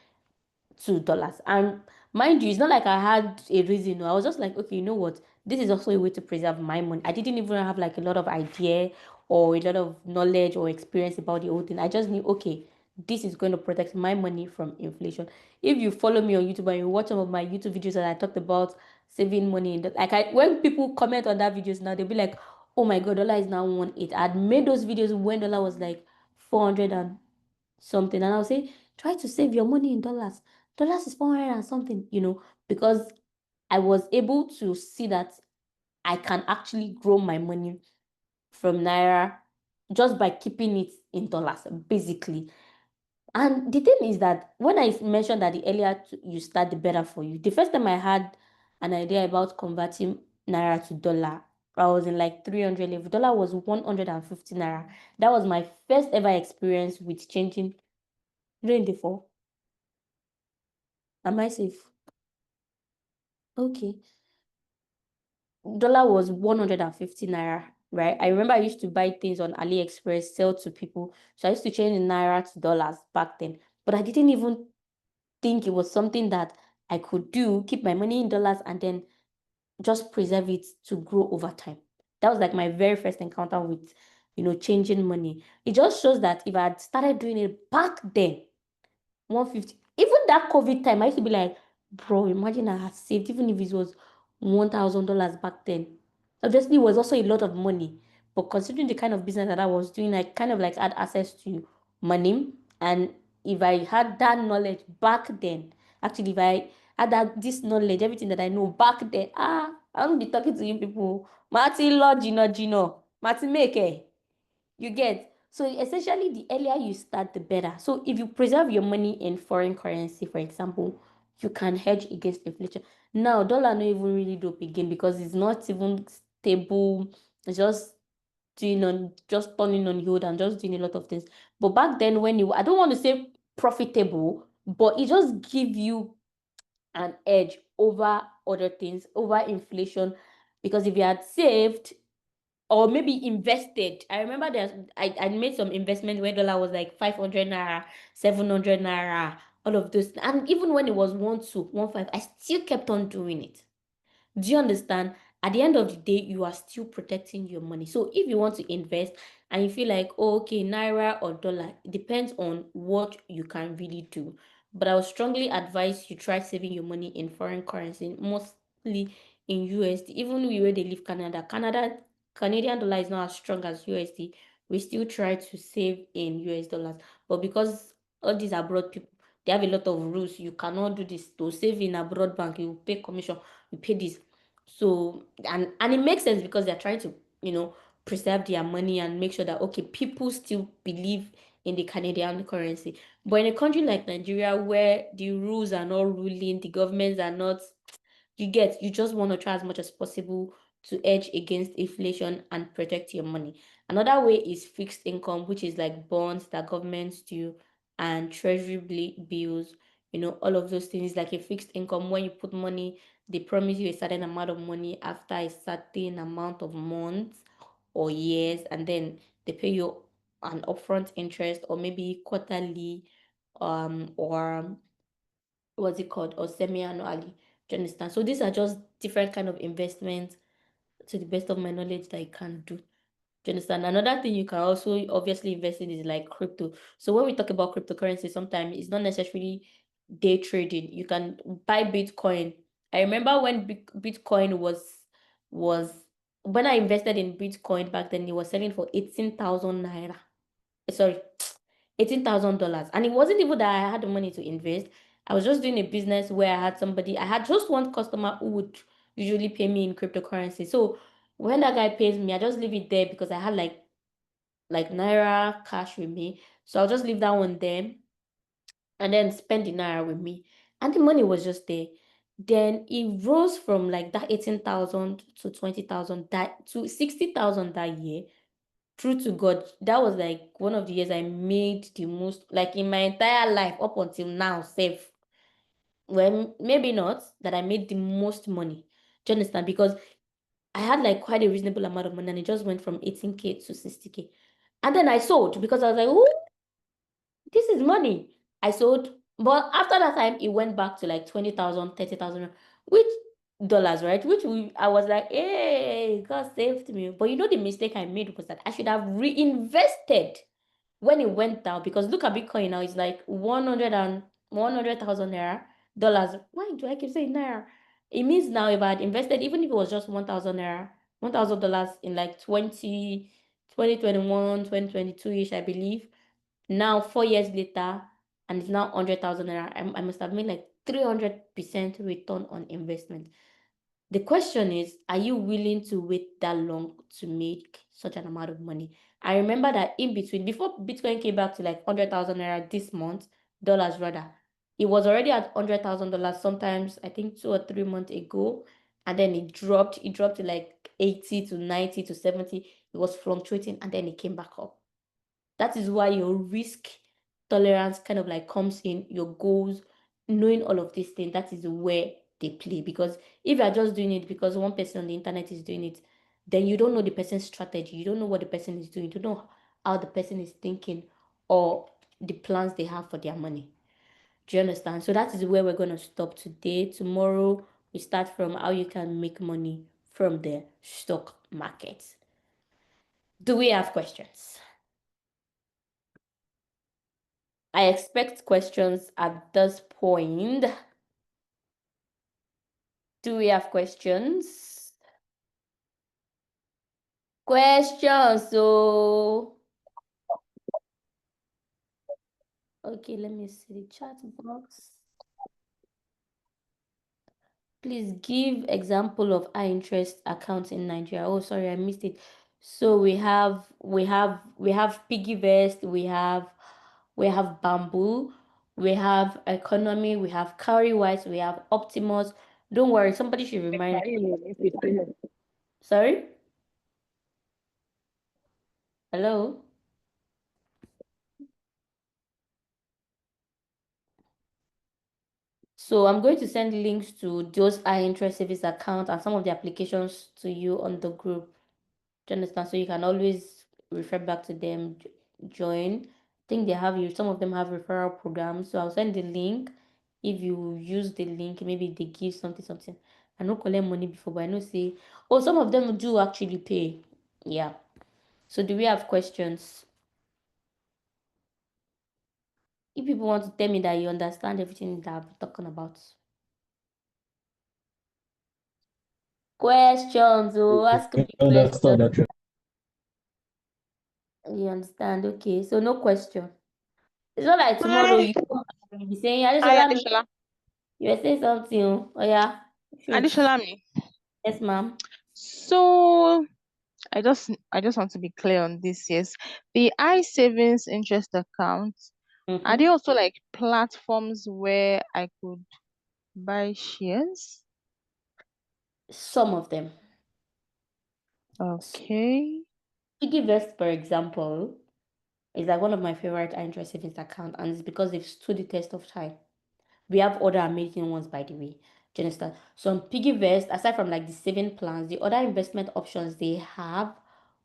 to dollars. And Mind you, it's not like I had a reason. I was just like, okay, you know what? This is also a way to preserve my money. I didn't even have like a lot of idea or a lot of knowledge or experience about the whole thing. I just knew, okay, this is going to protect my money from inflation. If you follow me on YouTube and you watch some of my YouTube videos that I talked about saving money, when people comment on that videos now, they'll be like, oh my God, dollar is now 1.8. I'd made those videos when dollar was like 400 and something, and I'll say, try to save your money in dollars. Dollars is 400 and something, because I was able to see that I can actually grow my money from naira just by keeping it in dollars, basically. And the thing is that when I mentioned that the earlier you start, the better for you. The first time I had an idea about converting naira to dollar, I was in like 300 level. Dollar was 150 naira. That was my first ever experience with changing. Rain dey fall. Am I safe? Okay. Dollar was 150 naira, right? I remember I used to buy things on AliExpress, sell to people. So I used to change the naira to dollars back then. But I didn't even think it was something that I could do, keep my money in dollars and then just preserve it to grow over time. That was like my very first encounter with, changing money. It just shows that if I had started doing it back then, 150, even that COVID time, I used to be like, bro, imagine I had saved, even if it was $1,000 back then. Obviously, it was also a lot of money. But considering the kind of business that I was doing, I kind of like had access to money. And if I had that knowledge back then, actually, if I had this knowledge, everything that I know back then, I won't be talking to you people. Martin Lord Gino. Martin Make. You get? So essentially, the earlier you start, the better. So if you preserve your money in foreign currency, for example, you can hedge against inflation. Now, dollar not even really dope again because it's not even stable. It's just turning on hold and just doing a lot of things. But back then, I don't want to say profitable, but it just give you an edge over other things, over inflation. Because if you had saved, or maybe invested. I remember I made some investment where dollar was like 500 naira, 700 naira, all of those. And even when it was 1 to 1.5, I still kept on doing it. Do you understand? At the end of the day, you are still protecting your money. So if you want to invest and you feel like, oh, okay, naira or dollar, it depends on what you can really do. But I would strongly advise you try saving your money in foreign currency, mostly in USD. Even where they live Canadian dollar is not as strong as USD. We still try to save in US dollars. But because all these abroad people, they have a lot of rules. You cannot do this. To save in abroad bank, you pay commission, you pay this. So and it makes sense because they're trying to, preserve their money and make sure that okay, people still believe in the Canadian currency. But in a country like Nigeria where the rules are not ruling, the governments are not, you just want to try as much as possible to edge against inflation and protect your money. Another way is fixed income, which is like bonds that governments do and treasury bills, all of those things like a fixed income. When you put money, they promise you a certain amount of money after a certain amount of months or years, and then they pay you an upfront interest or maybe quarterly, or what's it called, or semi-annually. Do you understand? So these are just different kind of investments to the best of my knowledge that I can do. Do you understand? Another thing you can also obviously invest in is like crypto. So when we talk about cryptocurrency, sometimes it's not necessarily day trading. You can buy Bitcoin. I remember when Bitcoin was when I invested in Bitcoin back then, it was selling for 18,000 naira. Sorry, $18,000. And it wasn't even that I had the money to invest. I was just doing a business where I had just one customer who would usually pay me in cryptocurrency. So when that guy pays me, I just leave it there because I had like Naira cash with me. So I'll just leave that one there and then spend the Naira with me. And the money was just there. Then it rose from like that 18,000 to 20,000, that to 60,000 that year. True to God, that was like one of the years I made the most, like in my entire life up until now, safe. Well, maybe not that I made the most money. Do you understand? Because I had like quite a reasonable amount of money and it just went from 18K to 60K. And then I sold because I was like, oh, this is money. I sold But after that time, it went back to like 20,000, 30,000, which dollars, right? I was like, hey, God saved me. But you know, the mistake I made was that I should have reinvested when it went down, because look at Bitcoin now, it's like 100,000 naira dollars. Why do I keep saying naira? It means now if I had invested, even if it was just 1,000 naira, $1,000 in like 2021, 2022-ish, I believe. Now, 4 years later, and it's now 100,000 naira. I must have made like 300% return on investment. The question is, are you willing to wait that long to make such an amount of money? I remember that in between, before Bitcoin came back to like 100,000 naira this month, dollars rather, it was already at $100,000 sometimes, I think 2 or 3 months ago. And then it dropped to like 80 to 90 to 70. It was fluctuating and then it came back up. That is why your risk tolerance kind of like comes in, your goals, knowing all of these things. That is where they play. Because if you are just doing it because one person on the internet is doing it, then you don't know the person's strategy. You don't know what the person is doing. You don't know how the person is thinking or the plans they have for their money. Do you understand? So that is where we're going to stop today. Tomorrow, we start from how you can make money from the stock market. Do we have questions? I expect questions at this point. Do we have questions? Questions. So, okay, let me see the chat box. Please give example of high interest accounts in Nigeria. Oh, sorry, I missed it. So we have Piggyvest, we have Bamboo, we have Economy, we have Cowrywise, we have Optimus. Don't worry, somebody should remind me. Sorry? Hello? So I'm going to send links to those high interest savings accounts and some of the applications to you on the group. Do you understand? So you can always refer back to them, join. I think some of them have referral programs. So I'll send the link. If you use the link, maybe they give something. I know collect money before, but I know say, oh, some of them do actually pay. Yeah. So do we have questions? If people want to tell me that you understand everything that I've been talking about. Questions, oh, ask me questions. Understand that. You understand? Okay, so no question. It's not like tomorrow Hi. you'll be saying, Hi, Adeshola, Adeshola. you were saying something. Oh, yeah, shoot. Adeshola me. Yes, ma'am. So I just want to be clear on this. Yes, the I savings interest accounts, are they Mm-hmm. also like platforms where I could buy shares? Some of them. Okay. Piggyvest, for example, is like one of my favorite interest savings account, and it's because they've stood the test of time. We have other amazing ones, by the way. Do you understand? So on Piggyvest, aside from like the saving plans, the other investment options they have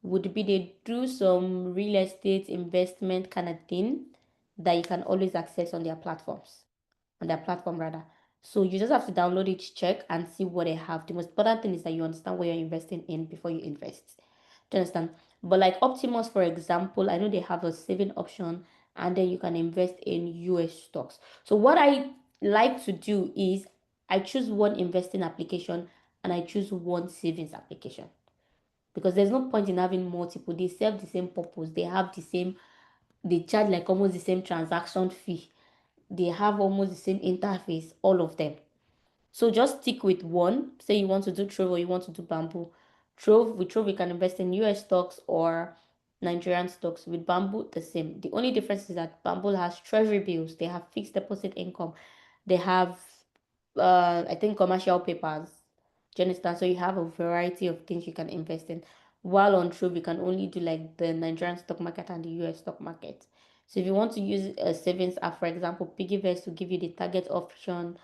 would be they do some real estate investment kind of thing that you can always access on their platforms, on their platform rather. So you just have to download each check and see what they have. The most important thing is that you understand what you're investing in before you invest. Do you understand? But like Optimus, for example, I know they have a saving option and then you can invest in US stocks. So what I like to do is I choose one investing application and I choose one savings application because there's no point in having multiple. They serve the same purpose. They charge like almost the same transaction fee. They have almost the same interface, all of them. So just stick with one. Say you want to do Trove or you want to do Bamboo. With Trove, you can invest in US stocks or Nigerian stocks. With Bamboo, the same. The only difference is that Bamboo has treasury bills. They have fixed deposit income. They have, I think, commercial papers. Do you understand? So you have a variety of things you can invest in. While on Trove, you can only do like the Nigerian stock market and the US stock market. So if you want to use a savings app, for example, Piggyvest will give you the target option,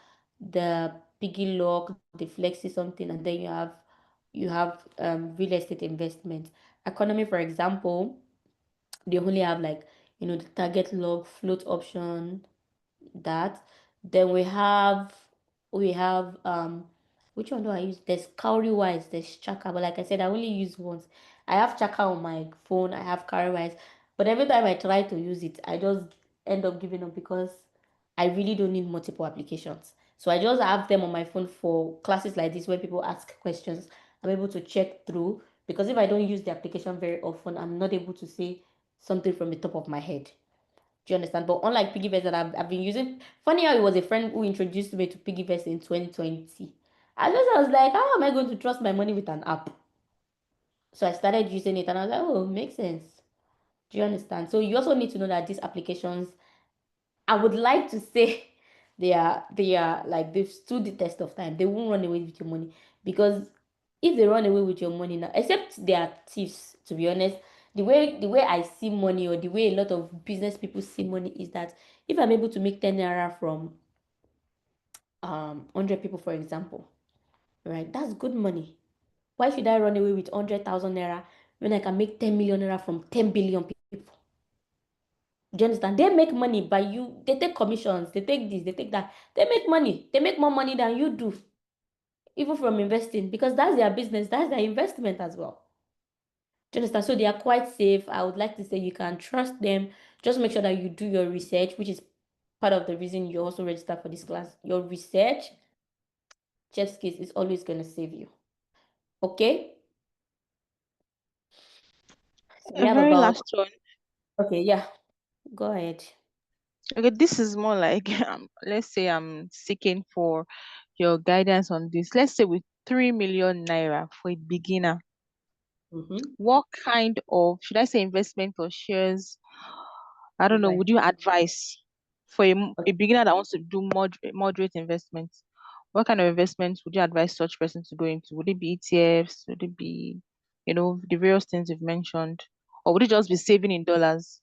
the piggy lock, the flexi something, and then you have real estate investment. Economy, for example, they only have like the target lock, float option, that. Then we have which one do I use? There's Cowrywise, there's Chaka, but like I said, I only use once. I have Chaka on my phone, I have Cowrywise, but every time I try to use it, I just end up giving up because I really don't need multiple applications. So I just have them on my phone for classes like this where people ask questions. I'm able to check through because if I don't use the application very often, I'm not able to say something from the top of my head. Do you understand? But unlike Piggyvest that I've been using, funny how it was a friend who introduced me to Piggyvest in 2020. I was like, how am I going to trust my money with an app? So I started using it and I was like, oh, makes sense. Do you understand? So you also need to know that these applications, I would like to say they are like they've stood the test of time. They won't run away with your money because if they run away with your money now, except they are thieves, to be honest. The way I see money or the way a lot of business people see money is that if I'm able to make 10 naira from 100 people, for example, right? That's good money. Why should I run away with 100,000 naira when I can make 10 million naira from 10 billion people? Do you understand? They make money by you. They take commissions. They take this. They take that. They make money. They make more money than you do, even from investing, because that's their business. That's their investment as well. Do you understand? So they are quite safe. I would like to say you can trust them. Just make sure that you do your research, which is part of the reason you also register for this class. Your research, chef's kiss, is always going to save you. Okay? So we A have very about, last one. okay, yeah, go ahead. Okay, this is more like let's say I'm seeking for your guidance on this. Let's say with 3 million naira for a beginner, Mm-hmm. what kind of, should I say, investment or shares? I don't know, Right. would you advise for a beginner that wants to do moderate investments? What kind of investments would you advise such person to go into? Would it be ETFs? Would it be, the various things you've mentioned? Or would it just be saving in dollars?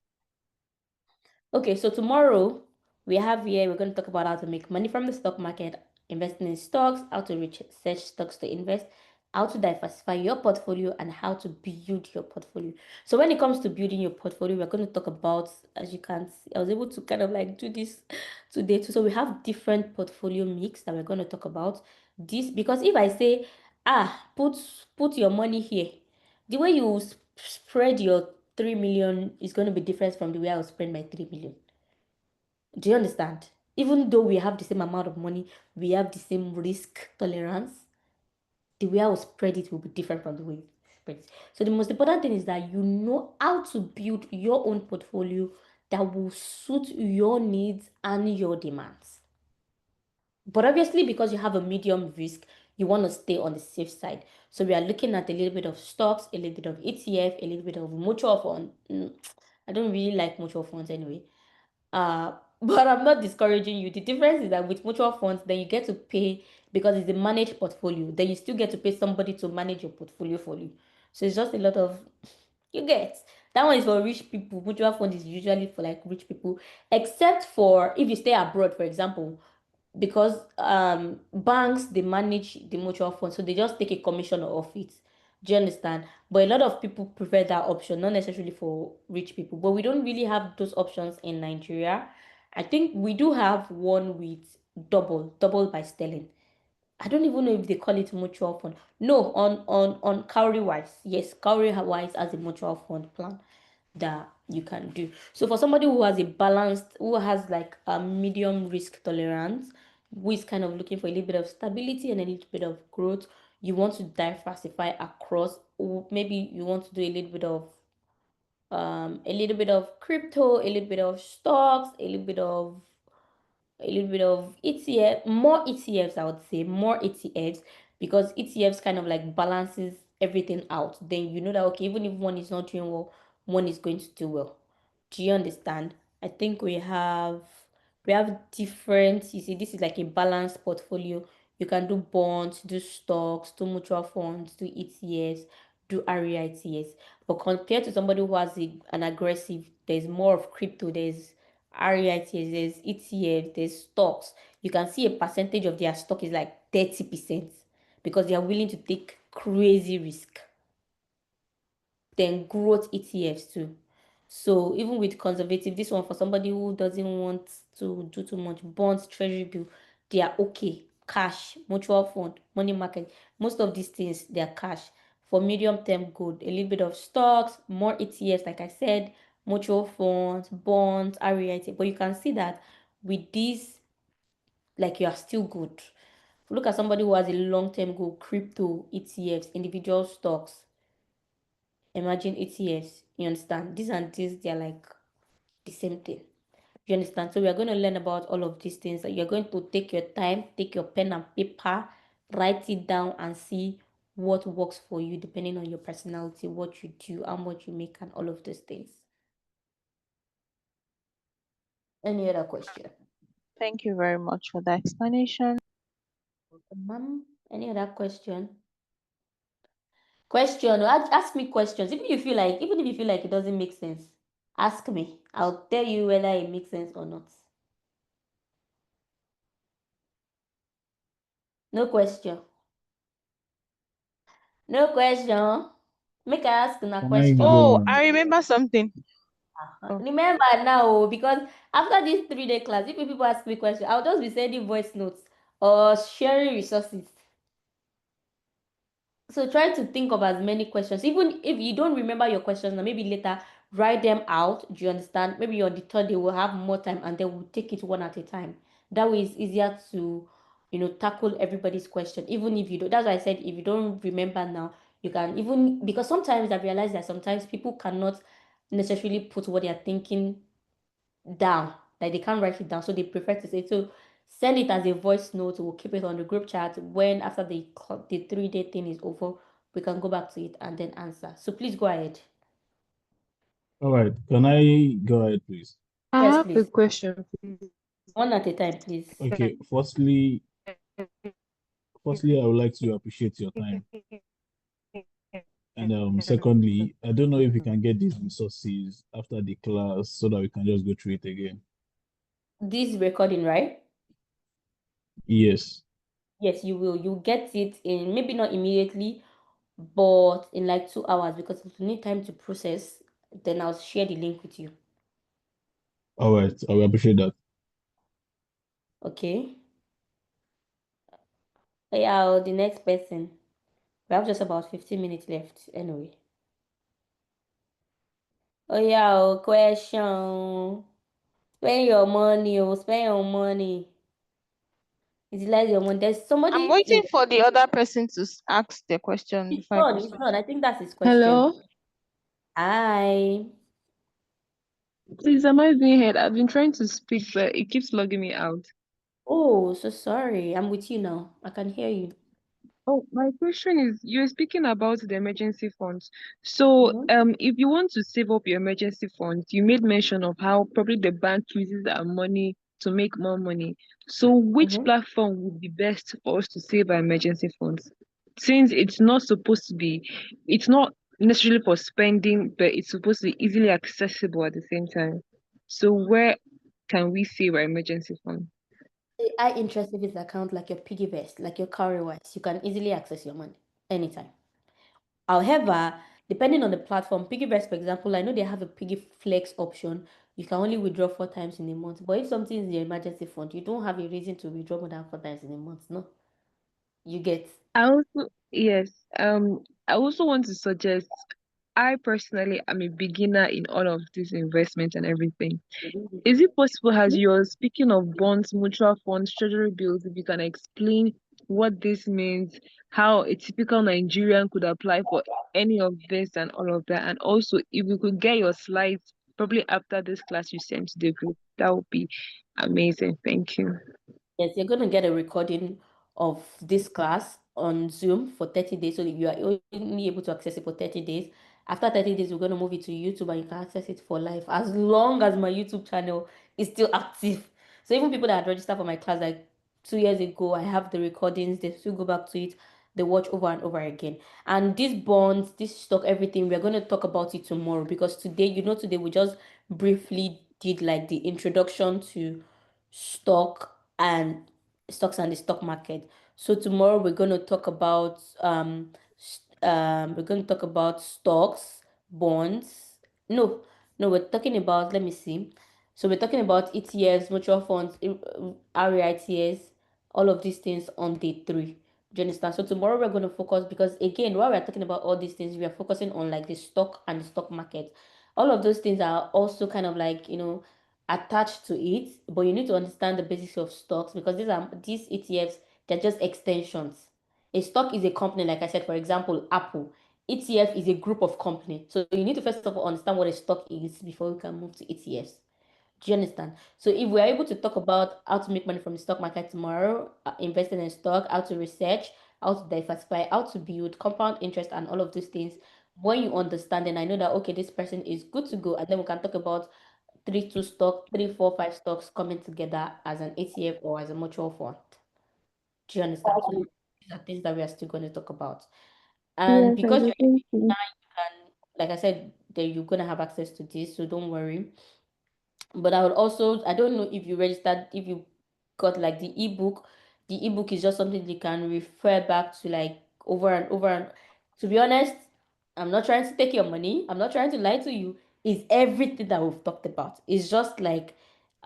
Okay, so tomorrow we're going to talk about how to make money from the stock market, investing in stocks, how to research stocks to invest, how to diversify your portfolio, and how to build your portfolio. So when it comes to building your portfolio, we're going to talk about, as you can see, I was able to kind of like do this today too. So we have different portfolio mix that we're going to talk about. This because if I say, put your money here, the way you spread your 3 million is going to be different from the way I'll spend my 3 million. Do you understand? Even though we have the same amount of money, we have the same risk tolerance, the way I'll spread it will be different from the way you spread it. So the most important thing is that you know how to build your own portfolio that will suit your needs and your demands. But obviously, because you have a medium risk, you want to stay on the safe side. So we are looking at a little bit of stocks, a little bit of ETF, a little bit of mutual fund. I don't really like mutual funds anyway. But I'm not discouraging you. The difference is that with mutual funds, then you get to pay because it's a managed portfolio. Then you still get to pay somebody to manage your portfolio for you. So it's just a lot of you get. That one is for rich people. Mutual fund is usually for like rich people, except for if you stay abroad, for example, because banks they manage the mutual fund, so they just take a commission off it. Do you understand? But a lot of people prefer that option, not necessarily for rich people. But we don't really have those options in Nigeria. I think we do have one with double by Sterling. I don't even know if they call it mutual fund. No, on Cowrywise. Yes, Cowrywise has a mutual fund plan that you can do. So for somebody who has a balanced, who has like a medium risk tolerance, who is kind of looking for a little bit of stability and a little bit of growth, you want to diversify across, or maybe you want to do a little bit of crypto, a little bit of stocks, a little bit of ETF, more ETFs, I would say more ETFs, because ETFs kind of like balances everything out. Then you know that okay, even if one is not doing well, one is going to do well. Do you understand? I think we have different, you see, this is like a balanced portfolio. You can do bonds, do stocks, do mutual funds, do ETFs, do REITs. But compared to somebody who has an aggressive, there's more of crypto, there's REITs, there's ETFs, there's stocks. You can see a percentage of their stock is like 30% because they are willing to take crazy risk. Then growth ETFs too. So even with conservative, this one for somebody who doesn't want to do too much, bonds, treasury bill, they are okay. Cash, mutual fund, money market, most of these things they are cash. For medium term gold, a little bit of stocks, more ETFs, like I said, mutual funds, bonds, REIT. But you can see that with these, like you are still good. Look at somebody who has a long-term goal, crypto, ETFs, individual stocks, emerging ETFs. You understand? These and these, they're like the same thing. You understand? So we are going to learn about all of these things. You're going to take your time, take your pen and paper, write it down and see what works for you depending on your personality, what you do, how much you make, and all of those things. Any other question? Thank you very much for that explanation. Ma'am, any other question? Ask me questions. Even if you feel like it doesn't make sense, ask me. I'll tell you whether it makes sense or not. No question. No question. Make I ask a Can I question. go Oh, on? I remember something. Oh, Remember now, because after this 3 day class, if people ask me questions, I'll just be sending voice notes or sharing resources. So try to think of as many questions. Even if you don't remember your questions, now maybe later write them out. Do you understand? Maybe on the third day we'll have more time and then we'll take it one at a time. That way it's easier to, tackle everybody's question. Even if you don't, that's why I said if you don't remember now, you can even, because sometimes I realize that sometimes people cannot necessarily put what they're thinking down. Like they can't write it down, so they prefer to say so. Send it as a voice note. We'll keep it on the group chat. When after the 3 day thing is over, we can go back to it and then answer. So please go ahead. All right. Can I go ahead, please? I Yes, have a please. question, please. One at a time, please. Okay. Firstly, I would like to appreciate your time. And secondly, I don't know if we can get these resources after the class so that we can just go through it again. This recording, right? Yes. Yes, you will. You get it in maybe not immediately, but in like 2 hours because it will need time to process. Then I'll share the link with you. All right. I will appreciate that. Okay. Yeah, the next person. We have just about 15 minutes left anyway. Oh yeah, question. Spend your money, spend your money. Utilize your money. There's I'm somebody. waiting for the other person to ask the question It's before I done. It's proceed. done. I think that's his question. Hello, Hi. please, am I being heard? I've been trying to speak, but it keeps logging me out. Oh, so sorry. I'm with you now. I can hear you. Oh, my question is, you're speaking about the emergency funds. So, Mm-hmm. if you want to save up your emergency funds, you made mention of how probably the bank uses our money to make more money. So, which Mm-hmm. platform would be best for us to save our emergency funds? Since it's not supposed to be, it's not necessarily for spending, but it's supposed to be easily accessible at the same time. So, where can we save our emergency fund? I interest savings account like your piggy vest, like your cowrywise. You can easily access your money anytime. However, depending on the platform, Piggyvest, for example, I know they have a Piggy Flex option. You can only withdraw 4 times in a month. But if something is your emergency fund, you don't have a reason to withdraw more than 4 times in a month. No, you get. I also, yes, I also want to suggest, I personally am a beginner in all of this investment and everything. Is it possible, as you're speaking of bonds, mutual funds, treasury bills, if you can explain what this means, how a typical Nigerian could apply for any of this and all of that, and also if you could get your slides probably after this class you sent to the group, that would be amazing. Thank you. Yes, you're going to get a recording of this class on Zoom for 30 days. So you are only able to access it for 30 days. After 30 days, we're going to move it to YouTube and you can access it for life as long as my YouTube channel is still active. So even people that had registered for my class like 2 years ago, I have the recordings. They still go back to it. They watch over and over again. And these bonds, this stock, everything, we're going to talk about it tomorrow because today, today we just briefly did like the introduction to stock and stocks and the stock market. So tomorrow we're going to talk about stocks, bonds. No, No, we're talking about, let me see. So we're talking about ETFs, mutual funds, REITs, all of these things on day three. Do you understand? So tomorrow we're going to focus because again, while we're talking about all these things, we are focusing on like the stock and the stock market. All of those things are also kind of like, attached to it, but you need to understand the basics of stocks because these ETFs, they're just extensions. A stock is a company, like I said, for example, Apple. ETF is a group of company. So you need to first of all understand what a stock is before we can move to ETFs. Do you understand? So if we're able to talk about how to make money from the stock market tomorrow, investing in stock, how to research, how to diversify, how to build compound interest and all of those things, when you understand, then I know that okay, this person is good to go. And then we can talk about three, two stock, three, four, five stocks coming together as an ETF or as a mutual fund. Do you understand? So these are things that we are still going to talk about. And Yes, I because do. you're Thank you. and like I said, that you're gonna have access to this, so don't worry. But I would also, I don't know if you registered, if you got like the ebook. The ebook is just something you can refer back to like over and over. And to be honest, I'm not trying to take your money. I'm not trying to lie to you. It's everything that we've talked about. It's just like,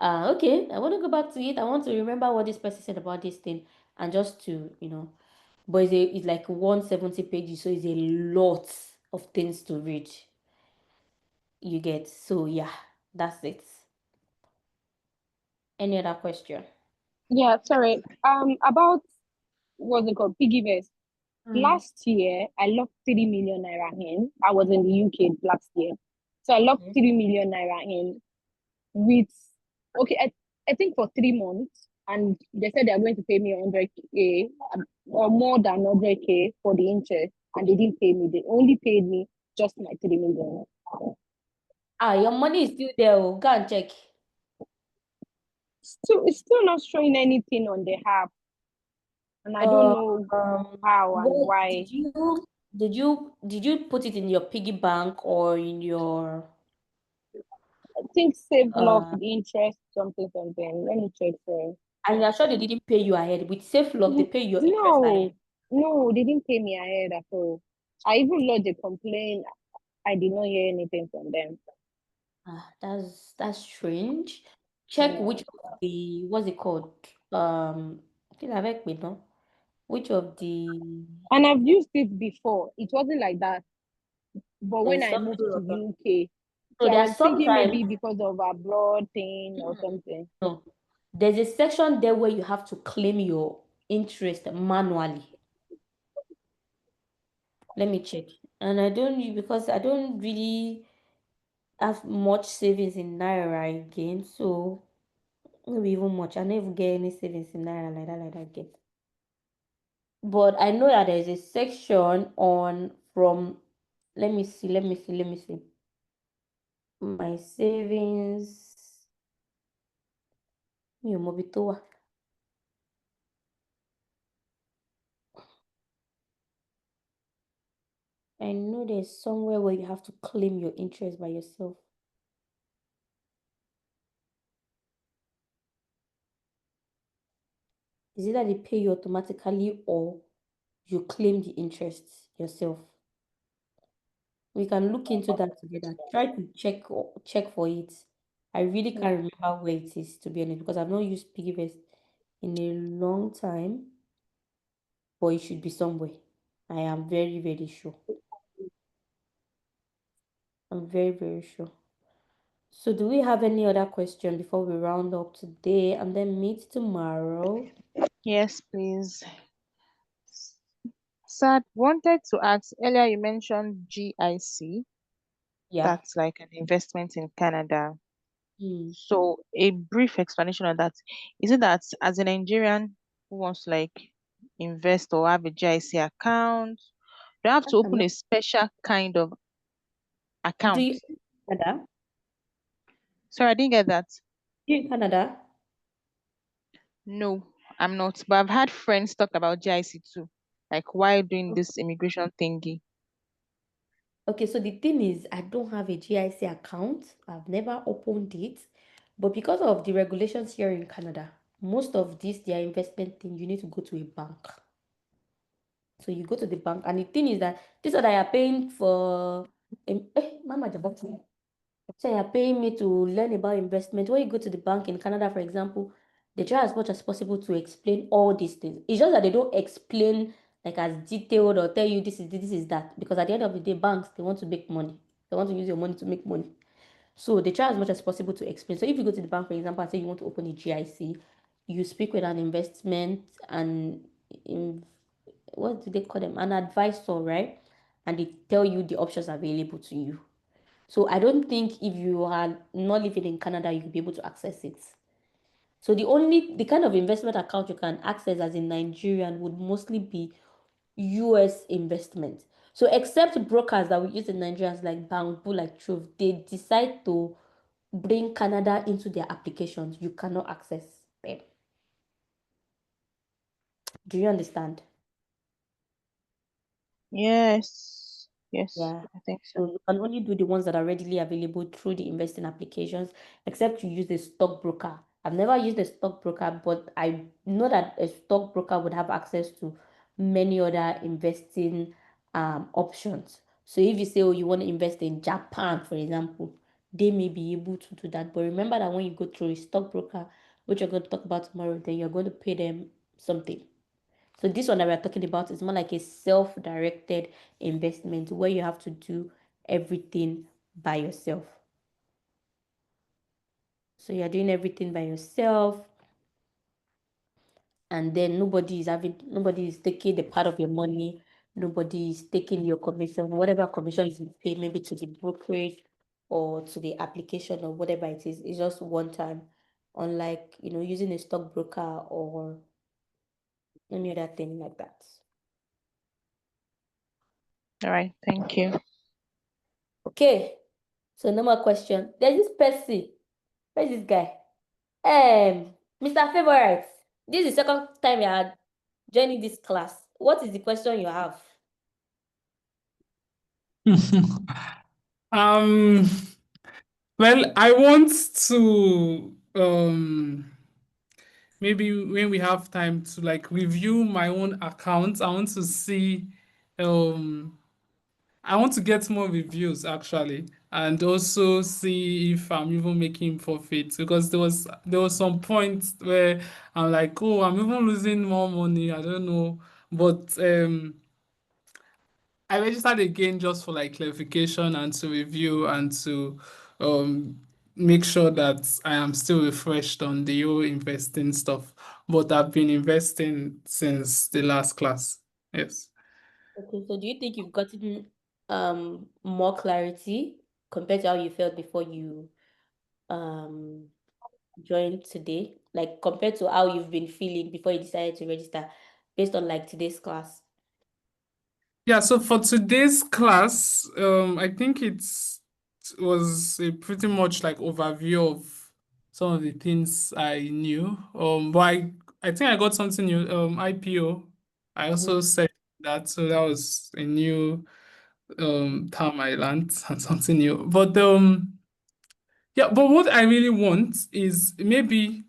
okay, I want to go back to it. I want to remember what this person said about this thing, and just to, but it's like 170 pages, so it's a lot of things to read. You get, so yeah, that's it. Any other question? Yeah, sorry. About what's it called? Piggy vest. Mm. Last year, I lost 3 million naira in. I was in the UK last year. So I lost Okay. 3 million naira in with, okay, I think for 3 months. And they said they're going to pay me 100K or more than 100K for the interest. And they didn't pay me. They only paid me just my 3 million. Your money is still there. Oh, go and check. It's still not showing anything on the app. And I don't Uh, know how and what why. did you put it in your piggy bank or in your I think save locked uh interest, something, something. Let me check for. and you're sure they didn't pay you ahead? With Safe Lock, they pay your interest ahead. No, no, they didn't pay me ahead at all. I even lodged a complaint. I did not hear anything from them. That's strange. Check Yeah. which of the what's it called? I think avec me, no? Which of the And I've used it before. It wasn't like that. But when there's I something moved to about UK, so so I there are was thinking sometimes maybe because of abroad thing or something. no there's a section there where you have to claim your interest manually. Let me check. And I don't because I don't really have much savings in Naira again, so maybe even much. I don't even get any savings in Naira like that again. But I know that there's a section on from let me see. My savings. Mi ò mọ ibi tó wà. I know there's somewhere where you have to claim your interest by yourself. Is it that they pay you automatically or you claim the interest yourself? We can look into that together. Try to check for it. I really Yeah. can't remember where it is to be honest because I've not used Piggyvest in a long time, but it should be somewhere. I am very, very sure. I'm very, very sure. So do we have any other question before we round up today and then meet tomorrow? Yes, please. Sad, wanted to ask earlier you mentioned GIC, Yeah. that's like an investment in Canada. Hmm. So a brief explanation on that. Is it that as a Nigerian who wants to like invest or have a GIC account, do you have to I'm open not. a special kind of Do account? you Canada? Sorry, I didn't get that. You in Canada? No, I'm not. But I've had friends talk about GIC too. Like why doing this immigration thingy? Okay, so the thing is, I don't have a GIC account. I've never opened it. But because of the regulations here in Canada, most of this, their investment thing, you need to go to a bank. So you go to the bank, and the thing is that this is that I are paying for. Mama Jabot. Say you're paying me to learn about investment. When you go to the bank in Canada, for example, they try as much as possible to explain all these things. It's just that they don't explain like as detailed or tell you this is that. Because at the end of the day, banks they want to make money. They want to use your money to make money. So they try as much as possible to explain. So if you go to the bank, for example, and say you want to open a GIC, you speak with an investment and in, what do they call them? An advisor, right? And they tell you the options available to you. So I don't think if you are not living in Canada, you will be able to access it. So the kind of investment account you can access as a Nigerian would mostly be US investment. So except brokers that we use in Nigeria like Bamboo, like Truth, they decide to bring Canada into their applications. You cannot access them. Do you understand? Yes. Yes, Yeah. I think so. So you can only do the ones that are readily available through the investing applications, except you use a stockbroker. I've never used a stockbroker, but I know that a stockbroker would have access to many other investing options. So if you say, oh, you want to invest in Japan, for example, they may be able to do that. But remember that when you go through a stockbroker, which you're going to talk about tomorrow, then you're going to pay them something. So this one that we're talking about is more like a self-directed investment where you have to do everything by yourself. So you're doing everything by yourself, and then nobody is taking the part of your money, nobody is taking your commission, whatever commission you pay, maybe to the brokerage or to the application or whatever it is. It's just one time, unlike using a stockbroker or any other thing like that. All right, thank you. Okay. So no more question. There's this person. Where's this guy? Mr. Favorite. This is the second time you are joining this class. What is the question you have? Um, well, I want to maybe when we have time to like review my own account, I want to see um I want to get more reviews actually, and also see if I'm even making profits because there was some point where I'm like, oh, I'm even losing more money. I don't know, but I registered again just for like clarification and to review and to um make sure that I am still refreshed on the whole investing stuff. But I've been investing since the last class. Yes. Okay, so do you think you've gotten more clarity compared to how you felt before you um joined today? Like compared to how you've been feeling before you decided to register based on like today's class? Yeah, so for today's class, I think it was a pretty much like overview of some of the things I knew. But I think I got something new, IPO. I also Mhm. said that, so that was a new term I learned and something new. But yeah, but what I really want is maybe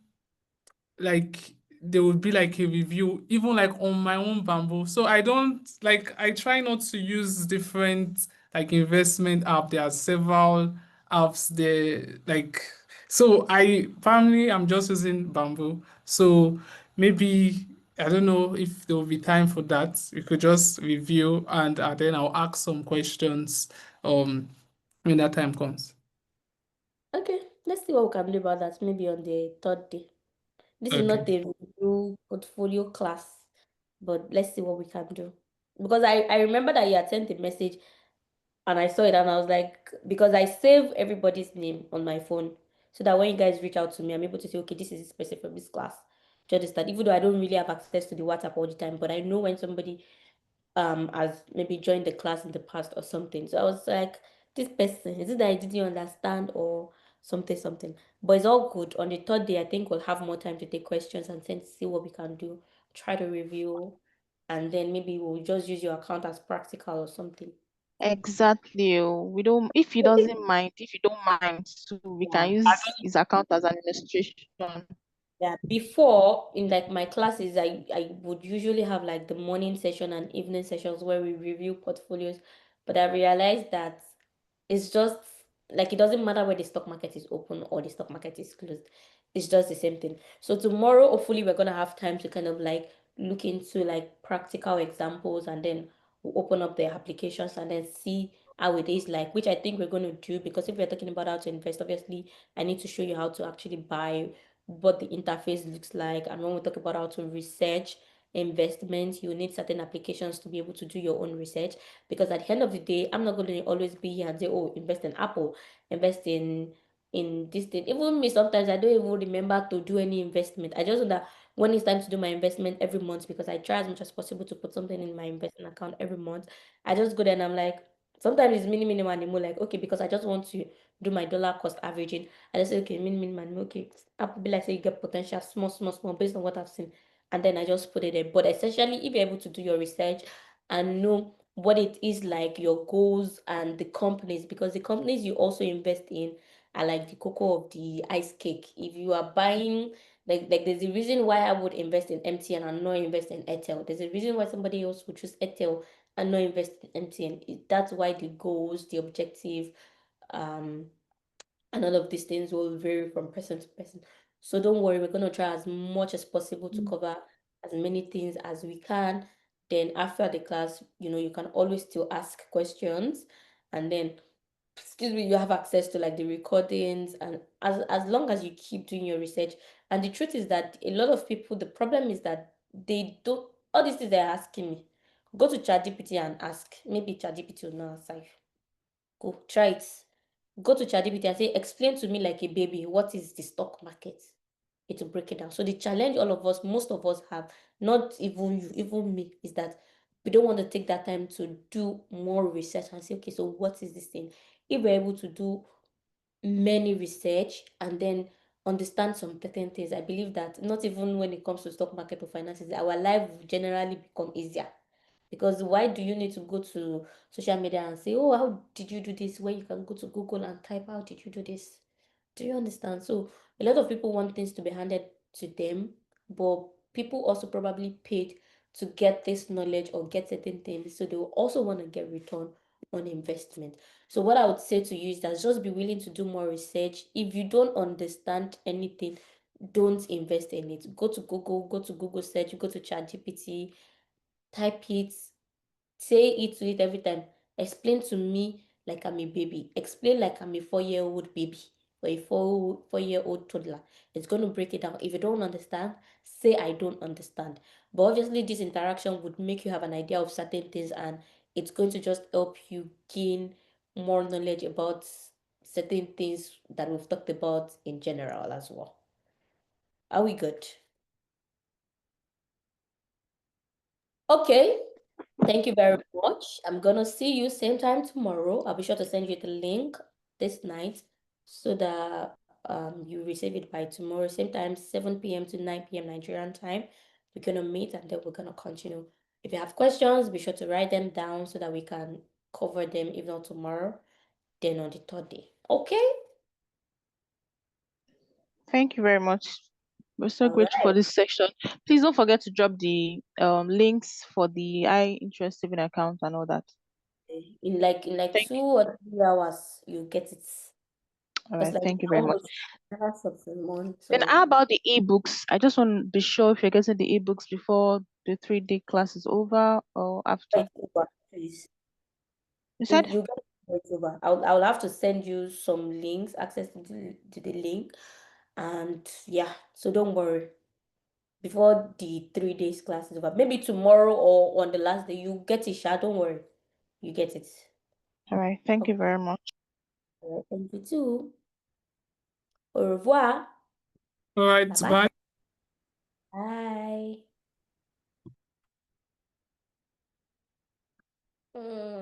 like there would be like a review even like on my own bamboo, so I don't like I try not to use different like investment app. There are several apps there, like, so I primarily I'm just using bamboo. So maybe I don't know if there will be time for that. We could just review, and then I'll ask some questions when that time comes. Okay, let's see what we can do about that maybe on the third day. This is Okay. not a review portfolio class, but let's see what we can do. Because I remember that you had sent a message and I saw it and I was like, because I save everybody's name on my phone so that when you guys reach out to me, I'm able to say, okay, this is this person from this class. Do you understand? Even though I don't really have access to the WhatsApp all the time, but I know when somebody has maybe joined the class in the past or something. So I was like, this person, is it that I didn't understand or something? But it's all good. On the third day, I think we'll have more time to take questions and then see what we can do. Try to review, and then maybe we'll just use your account as practical or something. Exactly. Oh. We don't if he doesn't mind, if you don't mind, so we can Yeah. use his account as an illustration. Yeah, before in like my classes, I would usually have like the morning session and evening sessions where we review portfolios, but I realized that it's just like it doesn't matter where the stock market is open or the stock market is closed. It's just the same thing. So tomorrow, hopefully, we're gonna have time to kind of like look into like practical examples, and then we'll open up the applications and then see how it is like, which I think we're gonna do, because if we're talking about how to invest, obviously I need to show you how to actually buy, what the interface looks like. And when we talk about how to research investments, you need certain applications to be able to do your own research, because at the end of the day, I'm not going to always be here and say, oh, invest in Apple, invest in this thing. Even me, sometimes I don't even remember to do any investment. I just know that when it's time to do my investment every month, because I try as much as possible to put something in my investment account every month, I just go there and I'm like, sometimes it's mini and more like, okay, because I just want to do my dollar cost averaging. I just say, okay, mini and okay, Apple be like, say you get potential small based on what I've seen, and then I just put it there. But essentially, if you're able to do your research and know what it is like, your goals and the companies, because the companies you also invest in are like the cocoa of the ice cake. If you are buying, like there's a reason why I would invest in MTN and not invest in Airtel. There's a reason why somebody else would choose Airtel and not invest in MTN. That's why the goals, the objective, um, and all of these things will vary from person to person. So don't worry, we're going to try as much as possible to cover as many things as we can. Then after the class, you can always still ask questions, and then, excuse me, you have access to like the recordings, and as long as you keep doing your research. And the truth is that a lot of people, the problem is that they don't, all these things they're asking me, go to ChatGPT and ask. Maybe ChatGPT will not answer you. Go try it. Go to ChatGPT and say, explain to me like a baby, what is the stock market? It will break it down. So the challenge all of us, most of us have, not even you, even me, is that we don't want to take that time to do more research and say, okay, so what is this thing? If we're able to do many research and then understand some certain things, I believe that not even when it comes to stock market or finances, our life will generally become easier. Because why do you need to go to social media and say, oh, how did you do this? When you can go to Google and type, how did you do this? Do you understand? So a lot of people want things to be handed to them, but people also probably paid to get this knowledge or get certain things. So they will also want to get return on investment. So what I would say to you is that just be willing to do more research. If you don't understand anything, don't invest in it. Go to Google search, go to ChatGPT, type it, say it to it every time. Explain to me like I'm a baby. Explain like I'm a 4-year-old baby or a four-year-old toddler. It's going to break it down. If you don't understand, say I don't understand. But obviously, this interaction would make you have an idea of certain things, and it's going to just help you gain more knowledge about certain things that we've talked about in general as well. Are we good? Okay. Thank you very much. I'm gonna see you same time tomorrow. I'll be sure to send you the link this night so that you receive it by tomorrow, same time, 7 p.m. to 9 p.m. Nigerian time. We're gonna meet and then we're gonna continue. If you have questions, be sure to write them down so that we can cover them, if not tomorrow, then on the third day. Okay? Thank you very much. We're so All grateful for right. this section. Please don't forget to drop the links for the high interest saving account and all that. In like Thank 2 or 3 hours, you get it. All Because right. like Thank you very much. almost hours of the month, Then so how about the ebooks? I just want to be sure if you're getting the ebooks before the 3-day class is over or after. it's over, please. You You said? you get it over. I'll have to send you some links, access to the link, and yeah. So don't worry. Before the 3 days class is over, maybe tomorrow or on the last day, you get it. Sha, don't worry, you get it. All right. Thank Okay. you very much. Thank you too. Au revoir. All right, Bye bye. bye. Bye. Mm.